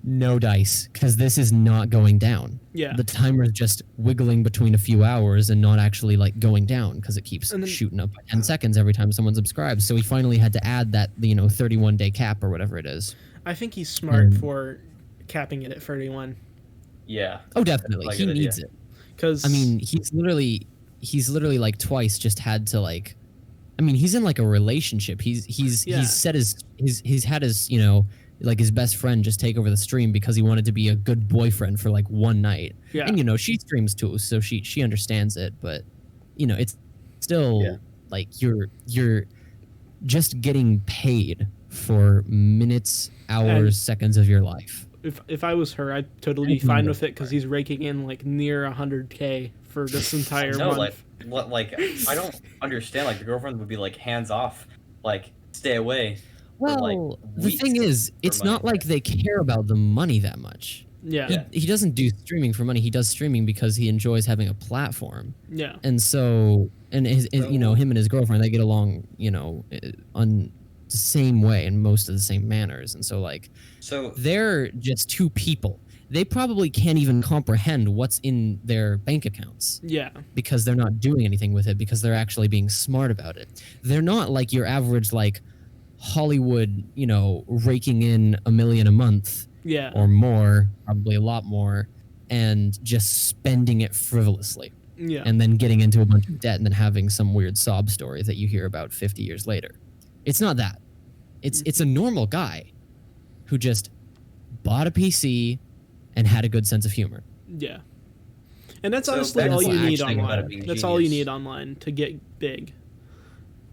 no dice, because this is not going down. Yeah. The timer's just wiggling between a few hours and not actually like going down because it keeps And then- shooting up by 10 seconds every time someone subscribes. So he finally had to add that 31-day cap or whatever it is. I think he's smart And- for capping it at 31 Yeah. Oh, definitely, Like he a good needs idea. it. cuz I mean, he's literally like twice just had to like. I mean, he's in like a relationship. He's set he's had his like his best friend just take over the stream because he wanted to be a good boyfriend for like one night. Yeah. And she streams too, so she understands it. But it's still Yeah. like you're just getting paid for minutes, hours, And- seconds of your life. if I was her, I'd totally be fine with it cuz he's raking in like near 100K for this entire No, month. like I don't understand. Like the girlfriend would be like hands off, like stay away. for, like, Well, the weeks thing is, it's money. not like they care about the money that much. Yeah. Yeah. He doesn't do streaming for money. He does streaming because he enjoys having a platform. Yeah. And so, and him and his girlfriend, they get along, on the same way in most of the same manners. And so, like, So they're just two people. They probably can't even comprehend what's in their bank accounts Yeah. because they're not doing anything with it, because they're actually being smart about it. They're not like your average, like, Hollywood, raking in $1 million a month Yeah. or more, probably a lot more, and just spending it frivolously Yeah. and then getting into a bunch of debt and then having some weird sob story that you hear about 50 years later. It's not that. It's a normal guy who just bought a PC and had a good sense of humor. Yeah. And that's So honestly that's all you what need actually about it online. being That's all you genius. need online to get big.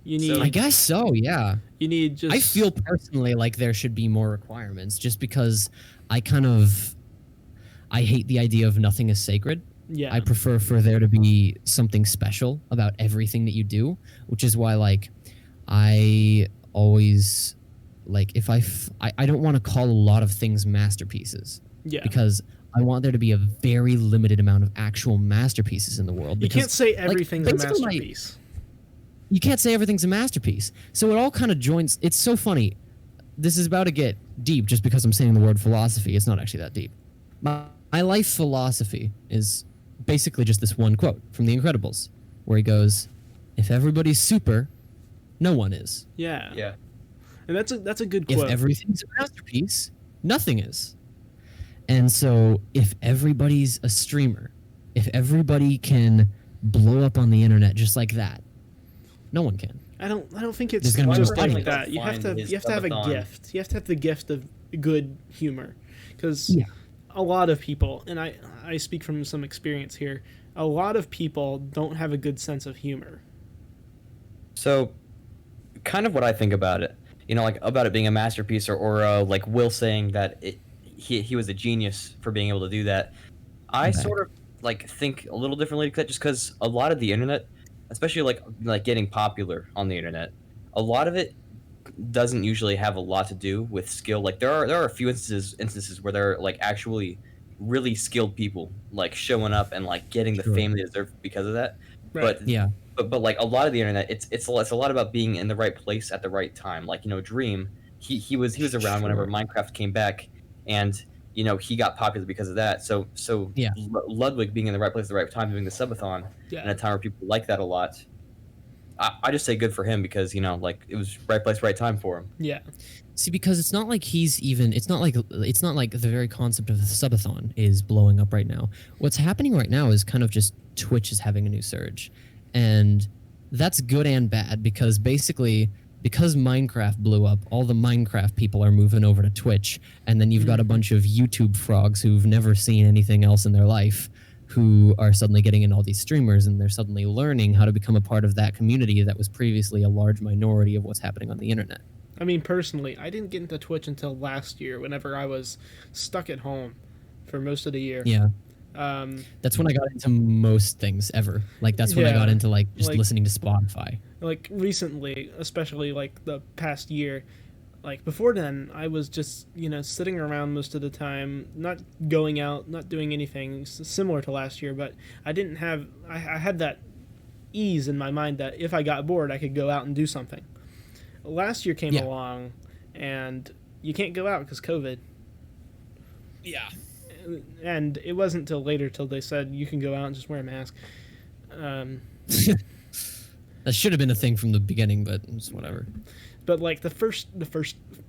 You need So- I guess so, yeah. you need just I feel personally like there should be more requirements just because I hate the idea of nothing is sacred. yeah. I prefer for there to be something special about everything that you do, which is why like I always like if I don't want to call a lot of things masterpieces yeah. because I want there to be a very limited amount of actual masterpieces in the world. You because, can't say like, everything's a basically, like, masterpiece. you can't say everything's a masterpiece. So it all kind of joins. It's so funny. This is about to get deep just because I'm saying the word philosophy. It's not actually that deep. My life philosophy is basically just this one quote from The Incredibles, where he goes, "If everybody's super, no one is. Yeah. yeah. And that's a good If quote. everything's a masterpiece, nothing is." And so if everybody's a streamer, if everybody can blow up on the internet just like that, no one can. I don't think it's There's gonna be just nobody. like that. You have to Find his have a subathon. gift. You have to have the gift of good humor, because Yeah. a lot of people, and I speak from some experience here, a lot of people don't have a good sense of humor. So, kind of what I think about it, like about it being a masterpiece, or like Will saying that he was a genius for being able to do that. I Okay. sort of like think a little differently, just because a lot of the internet, especially like getting popular on the internet, a lot of it doesn't usually have a lot to do with skill. Like there are a few instances where there are like actually really skilled people like showing up and like getting the Sure. fame they deserve because of that. Right. But Yeah. but like a lot of the internet, it's a lot about being in the right place at the right time. Like Dream, he was around whenever Sure. Minecraft came back, and he got popular because of that. So Yeah. Ludwig being in the right place at the right time, doing the subathon Yeah. in a time where people like that a lot. I just say good for him because like it was right place, right time for him. Yeah. See, because it's not like it's not like the very concept of the subathon is blowing up right now. What's happening right now is kind of just Twitch is having a new surge. And that's good and bad because basically because Minecraft blew up, all the Minecraft people are moving over to Twitch, and then you've got a bunch of YouTube frogs who've never seen anything else in their life who are suddenly getting in all these streamers, and they're suddenly learning how to become a part of that community that was previously a large minority of what's happening on the internet. I mean, personally, I didn't get into Twitch until last year whenever I was stuck at home for most of the year. Yeah. Um, That's when I got into most things ever. Like that's when I Yeah, got into like just like- listening to Spotify. like recently, especially like the past year, like before then, I was just sitting around most of the time, not going out, not doing anything similar to last year. But I didn't have I had that ease in my mind that if I got bored, I could go out and do something. Last year came Yeah. along, and you can't go out because COVID. Yeah. And it wasn't till later till they said you can go out and just wear a mask. That should have been a thing from the beginning, but it's whatever. But like the first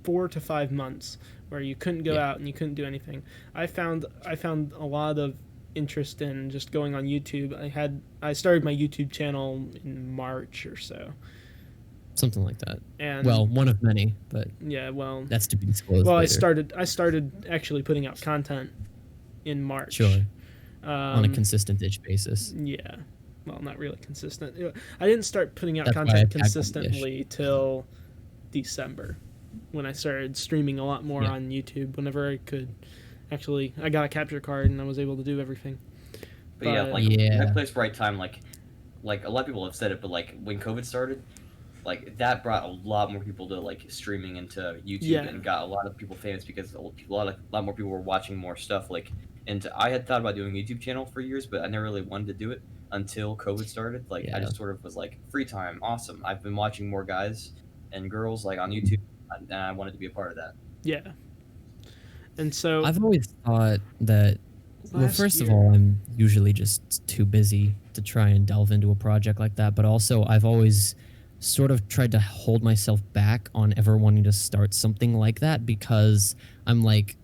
4 to 5 months where you couldn't go Yeah. out and you couldn't do anything, I found a lot of interest in just going on YouTube. I started my YouTube channel in March or so, Something like that. and Well, one of many, but yeah, well, that's to be disclosed I later. started actually putting out content in March. Sure. On a Um, consistent-ish basis. Yeah. Well, not really consistent. I didn't start putting out That's why I content tagged on consistently till December, when I started streaming a lot more Yeah. on YouTube whenever I could. Actually, I got a capture card and I was able to do everything. But yeah, But- like Yeah. right place, right time. Like a lot of people have said it, but like when COVID started, like that brought a lot more people to like streaming into YouTube Yeah. and got a lot of people famous because a lot more people were watching more stuff. Like, and I had thought about doing a YouTube channel for years, but I never really wanted to do it until COVID started. Like, Yeah. I just sort of was like, free time, awesome. I've been watching more guys and girls like on YouTube, and I wanted to be a part of that. Yeah. And so I've always thought that, well, last first of year- all, I'm usually just too busy to try and delve into a project like that, but also I've always sort of tried to hold myself back on ever wanting to start something like that because I'm like,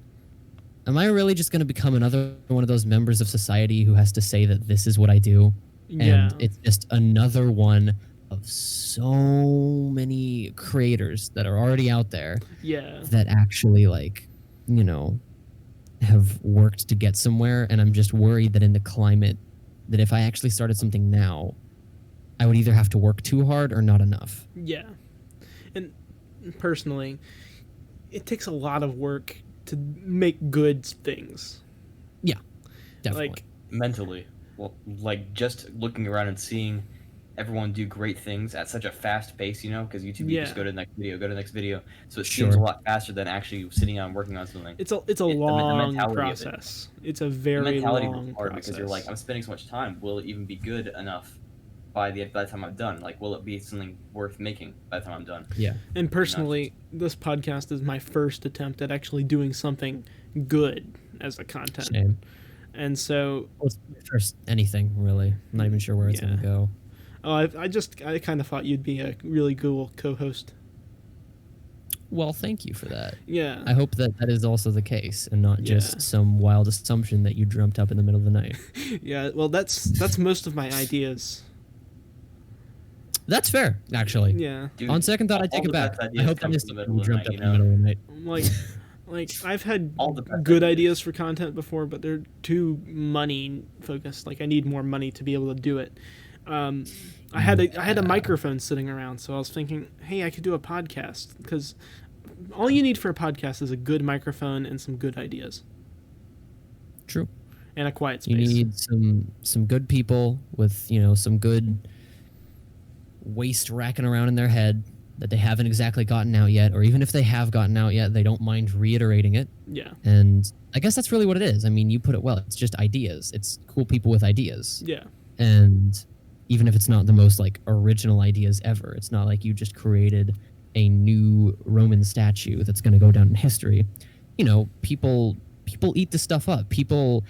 am I really just going to become another one of those members of society who has to say that this is what I do? yeah, And it's just another one of so many creators that are already out there yeah, that actually have worked to get somewhere, and I'm just worried that in the climate that if I actually started something now, I would either have to work too hard or not enough. yeah. And personally, it takes a lot of work to make good things. Definitely. Like, Mentally, well, like just looking around and seeing everyone do great things at such a fast pace, because YouTube, you Yeah. just go to the next video, go to the next video. So it Sure. seems a lot faster than actually sitting down and working on something. it's a the long mentality of it. process. It's a The very mentality long is hard process. because you're like, I'm spending so much time. Will it even be good enough by the time I'm done? Like, will it be something worth making by the time I'm done? And personally, this podcast is my first attempt at actually doing something good as a content. Shame. And so, Well, it's first anything really. I'm not even sure where it's Yeah. gonna go. I kind of thought you'd be a really cool co-host. Well, thank you for that. Yeah. I hope that that is also the case and not Yeah. just some wild assumption that you dreamt up in the middle of the night. Yeah, well, that's most of my ideas. That's fair, actually. Yeah, Dude, On second thought, I all take the it back. best I ideas hope come that is from the something middle you of the dreamt night, up in the middle of the night. like I've had All the best good ideas. ideas for content before, but they're too money focused. Like I need more money to be able to do it. I had a microphone sitting around, so I was thinking, hey, I could do a podcast because all you need for a podcast is a good microphone and some good ideas True. and a quiet You space. need some good people with some good waste racking around in their head that they haven't exactly gotten out yet, or even if they have gotten out yet, they don't mind reiterating it. Yeah. And I guess that's really what it is. I mean, you put it well. It's just ideas. It's cool people with ideas. Yeah. And even if it's not the most like original ideas ever, it's not like you just created a new Roman statue that's going to go down in history. You know, people eat the stuff up. People,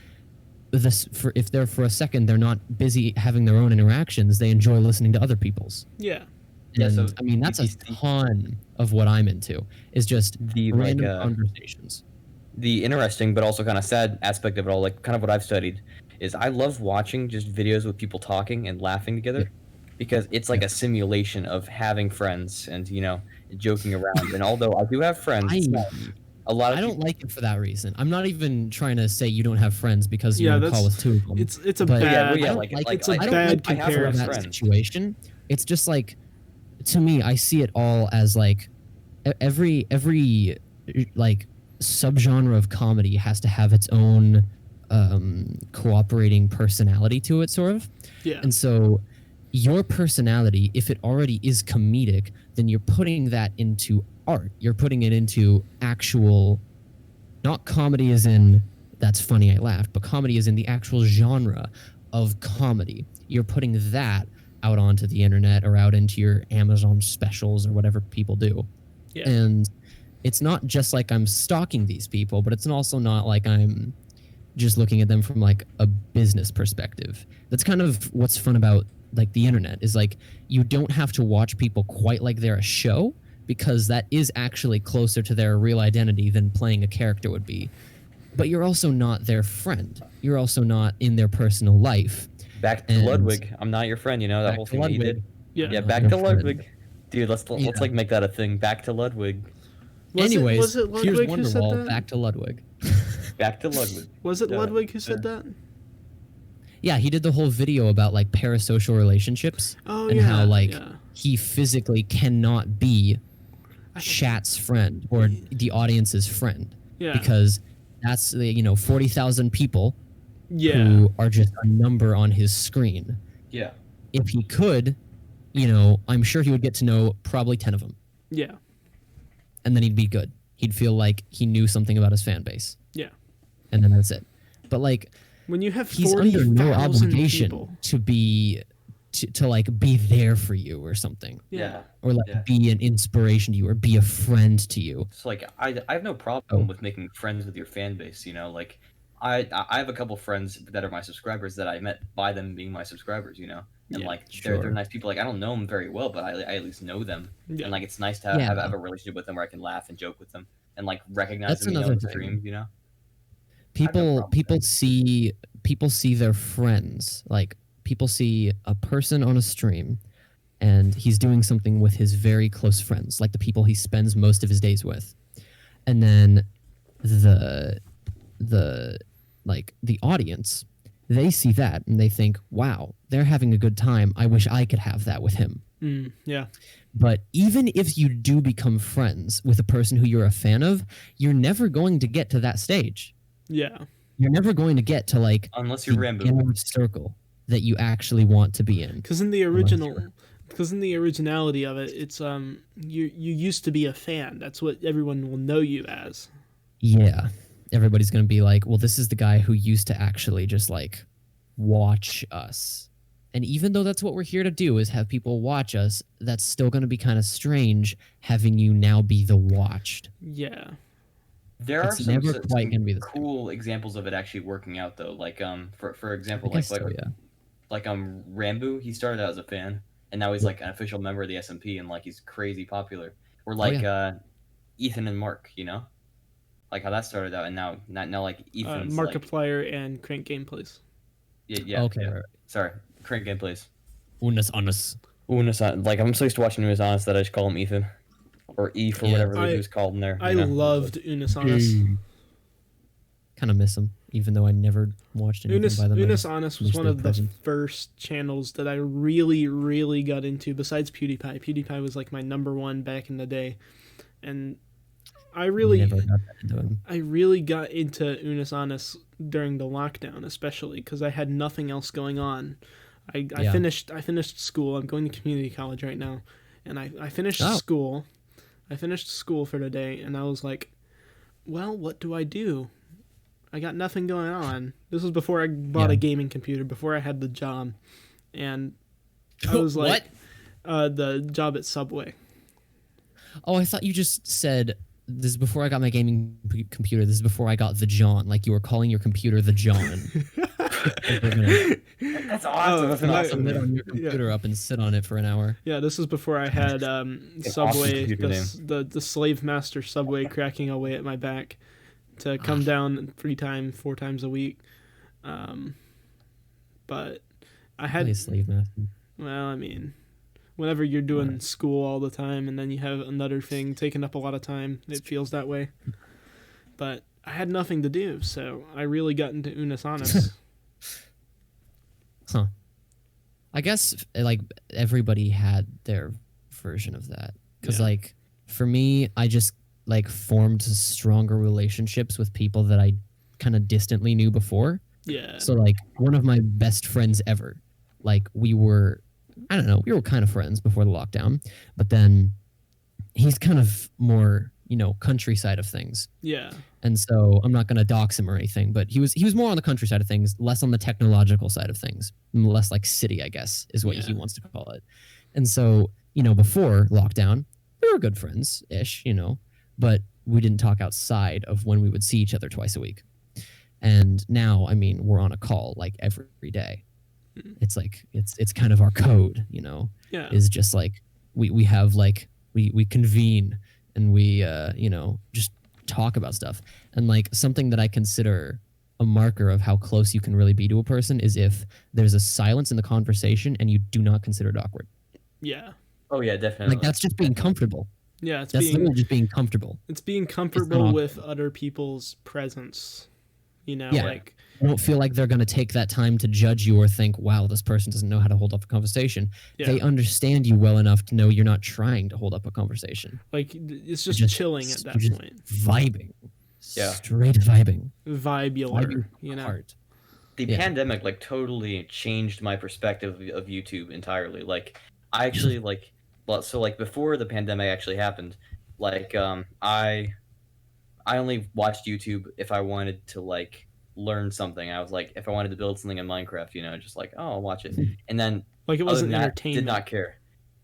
if they're for a second, they're not busy having their own interactions. They enjoy listening to other people's. Yeah. Yeah, And so I mean, that's a BBC ton of what I'm into. Is just the like random conversations. the interesting but also kind of sad aspect of it all, like kind of what I've studied, is I love watching just videos with people talking and laughing together, because it's like a simulation of having friends and joking around. And although I do have friends, a lot of I don't like it for that reason. I'm not even trying to say you don't have friends because you're Yeah, on a call that's- with two of them. It's a But- bad. yeah, I don't like- like like, it's a I- I don't bad like I have for comparison. that friends. situation. It's just like, to me, I see it all as like every like subgenre of comedy has to have its own cooperating personality to it, sort of. Yeah. And so your personality, if it already is comedic, then you're putting that into art. You're putting it into actual, not comedy as in that's funny, I laughed, but comedy is in the actual genre of comedy. You're putting that out onto the internet or out into your Amazon specials or whatever people do. Yeah. And it's not just like I'm stalking these people, but it's also not like I'm just looking at them from like a business perspective. That's kind of what's fun about like the internet, is like you don't have to watch people quite like they're a show, because that is actually closer to their real identity than playing a character would be. But you're also not their friend. You're also not in their personal life. Back to And- Ludwig. I'm not your friend. That Back whole to thing that you Ludwig. did. Yeah. Yeah, Not back your to friend. Ludwig. Dude, let's Yeah. like make that a thing. Back to Ludwig. Anyways, was it here's Ludwig who said Wonderwall. that? Back to Ludwig. Back to Ludwig. Was it Yeah. Ludwig who said that? Yeah, he did the whole video about like parasocial relationships Oh and yeah. how like yeah. he physically cannot be I- Shat's friend or the audience's friend, Yeah. because that's the 40,000 people Yeah. who are just a number on his screen. Yeah. If he could, I'm sure he would get to know probably 10 of them, Yeah. and then he'd be good. He'd feel like he knew something about his fan base, Yeah. and then that's it. But like, When you have he's under no 40,000 obligation people. to be to like be there for you or something, Yeah. or like Yeah. be an inspiration to you or be a friend to you. So like I have no problem Oh. with making friends with your fan base. Like I have a couple friends that are my subscribers that I met by them being my subscribers. And Yeah, like sure. they're nice people. Like I don't know them very well, but I at least know them. Yeah. And like it's nice to have, Yeah. have a relationship with them where I can laugh and joke with them and like recognize That's them another in thing. streams. People problem with people see their friends, like people see a person on a stream and he's doing something with his very close friends, like the people he spends most of his days with, and then the audience, they see that and they think, wow, they're having a good time, I wish I could have that with him. Yeah. But even if you do become friends with a person who you're a fan of, you're never going to get to that stage. Yeah. You're never going to get to like Unless you're the Rambo. inner circle that you actually want to be in. Because in the originality of it, it's you used to be a fan. That's what everyone will know you as. Yeah. Everybody's going to be like, well, this is the guy who used to actually just like watch us. And even though that's what we're here to do, is have people watch us, that's still going to be kind of strange having you now be the watched. Yeah. There are It's some, never some quite gonna be the same. cool examples of it actually working out though. Like for I example, guess like so, yeah. Rambo, he started out as a fan and now he's like an official member of the SMP and like he's crazy popular. Or like Ethan and Mark, like how that started out, and now like Ethan's like, Markiplier and Crank Gameplays. yeah. Okay, yeah. right. Sorry, Crank Gameplays. Unas Unas. Like I'm so used to watching Unis Honest that I just call him Ethan, or E for Yeah. whatever he was called in there. I loved Unis Hmm. Honest. Kind of miss him, even though I never watched anything by them. Unis Honest was wish one they of were the present. first channels that I really, really got into, besides PewDiePie. PewDiePie was like my number one back in the day. And I really Never got that into him. I really got into Unis Honest during the lockdown, especially because I had nothing else going on. I Yeah. finished school. I'm going to community college right now, and I finished Oh. school. I finished school for the day, and I was like, well, what do I do? I got nothing going on. This was before I bought Yeah. a gaming computer, before I had the job, and I was like, the job at Subway. Oh, I thought you just said this is before I got my gaming computer. This is before I got the John. Like you were calling your computer the John. That's awesome. That's an my- awesome Sit name. on your computer up and sit on it for an hour. Yeah, this was before I had Subway, awesome computer the slave master Subway cracking away at my back to come down 4 times a week. But I had, Play slave master. well, I mean, whenever you're doing school all the time and then you have another thing taking up a lot of time, it feels that way. But I had nothing to do, so I really got into Unus Annus. Huh. I guess like everybody had their version of that. Because Yeah. like for me, I just like formed stronger relationships with people that I kind of distantly knew before. Yeah. So like one of my best friends ever, like we were, I don't know, we were kind of friends before the lockdown, but then he's kind of more, you know, countryside of things. Yeah. And so I'm not going to dox him or anything, but he was more on the countryside of things, less on the technological side of things, less like city, I guess, is what Yeah. he wants to call it. And so, you know, before lockdown, we were good friends ish, you know, but we didn't talk outside of when we would see each other twice a week. And now, I mean, we're on a call like every day. It's like it's kind of our code, you know, Yeah. is just like we have like we convene and we you know, just talk about stuff. And like something that I consider a marker of how close you can really be to a person is if there's a silence in the conversation and you do not consider it awkward. Yeah. Oh yeah, definitely. Like that's just being comfortable. Yeah, it's That's being literally just being comfortable. comfortable not with other people's presence. You know, Yeah. like You don't feel like they're going to take that time to judge you or think, wow, this person doesn't know how to hold up a conversation. yeah, They understand you well enough to know you're not trying to hold up a conversation. it's just, You're chilling at that you're just point. Vibing. Yeah. Straight vibing. Vibular, Vibing you know. apart. The Yeah. pandemic like totally changed my perspective of YouTube entirely. Like I actually like well, so like before the pandemic actually happened, like I only watched YouTube if I wanted to like learn something. I was like if I wanted to build something in Minecraft, you know, just like oh, I'll watch it. And then Like it other wasn't than that, entertainment. did not care.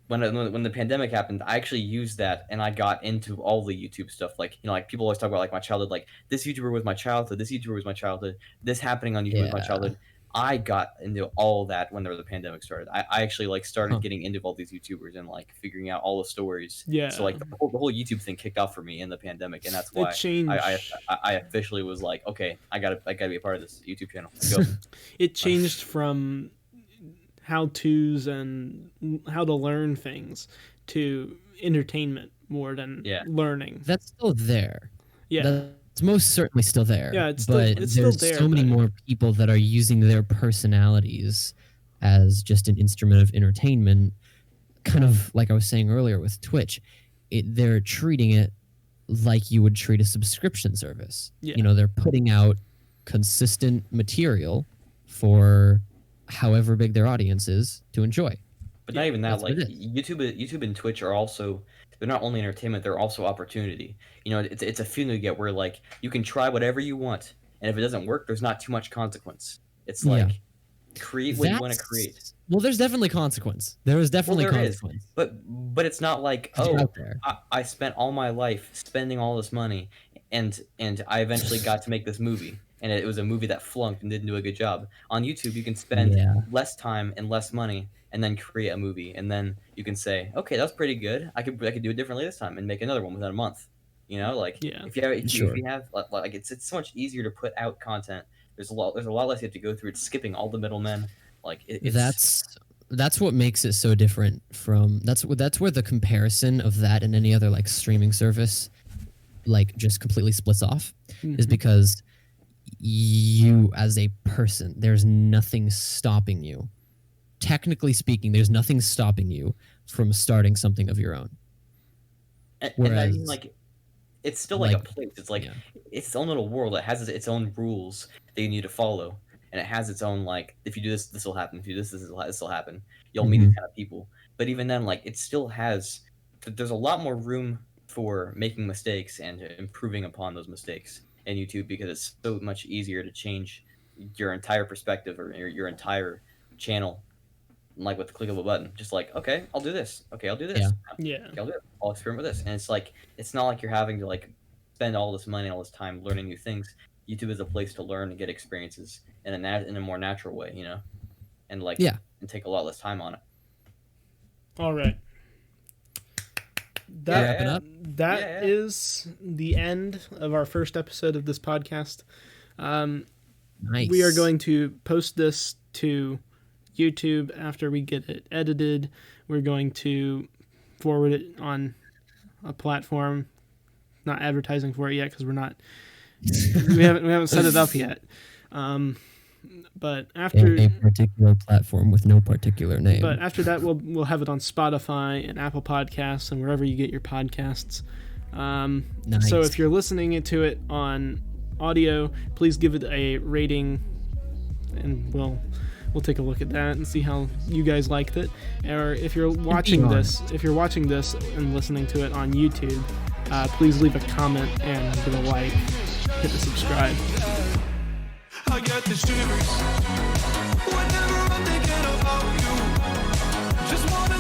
When the pandemic happened, I actually used that and I got into all the YouTube stuff. Like you know, like people always talk about like my childhood, like this YouTuber was my childhood, this YouTuber was my childhood, this happening on YouTube was my Yeah. childhood. I got into all that when the pandemic started. I actually like started Huh. getting into all these YouTubers and like figuring out all the stories. Yeah. So like the whole YouTube thing kicked off for me in the pandemic, and that's why It changed. I officially was like, okay, I gotta be a part of this YouTube channel. Let's go. It changed from how tos and how to learn things to entertainment more than Yeah. learning. That's still there. Yeah. That's most certainly still there. Yeah, it's still- but it's still there's there, so many but- more people that are using their personalities as just an instrument of entertainment. Kind of like I was saying earlier with Twitch, they're treating it like you would treat a subscription service. Yeah. You know, they're putting out consistent material for however big their audience is to enjoy. But not even that. That's what Like it YouTube and Twitch are also they're not only entertainment, they're also opportunity. You know, it's a feeling you get where like you can try whatever you want, and if it doesn't work, there's not too much consequence. It's Yeah. like create what you want to create. Well, there's definitely consequence. There is definitely there is. consequence. But it's not like 'Cause you're oh out there. I spent all my life spending all this money, and I eventually got to make this movie, and it was a movie that flunked and didn't do a good job. On YouTube, you can spend Yeah. less time and less money, and then create a movie, and then you can say, okay, that was pretty good. I could do it differently this time and make another one within a month. You know, like Yeah. if you Sure. have like it's so much easier to put out content. There's a lot less you have to go through. It's skipping all the middlemen. Like it's That's what makes it so different from that's where the comparison of that and any other like streaming service like just completely splits off is Mhm. because you as a person there's nothing stopping you, technically speaking, there's nothing stopping you from starting something of your own. and I whereas- mean, like it's still like a like, place. It's like yeah. it's its own little world. It has its own rules that you need to follow. and it has its own like, if you do this, this will happen. If you do this will happen. You'll meet these kind of people. But even then, like, it still has. There's a lot more room for making mistakes and improving upon those mistakes in YouTube, because it's so much easier to change your entire perspective or your entire channel, like with the click of a button. Just like, okay, I'll do this. Okay, I'll do this. Yeah. Okay, I'll experiment with this. And it's like, it's not like you're having to like spend all this money, all this time learning new things. YouTube is a place to learn and get experiences in a more natural way, you know, and like and take a lot less time on it. All right. That is the end of our first episode of this podcast. Nice. We are going to post this to YouTube after we get it edited. We're going to forward it on a platform. Not advertising for it yet because we haven't set it up yet. But after a particular platform with no particular name. But after that, we'll have it on Spotify and Apple Podcasts and wherever you get your podcasts. Nice. So if you're listening to it on audio, please give it a rating, and we'll take a look at that and see how you guys liked it. Or if you're watching this and listening to it on YouTube, please leave a comment and give a like, hit the subscribe. I get the shivers whenever I'm thinking about you. Just wanna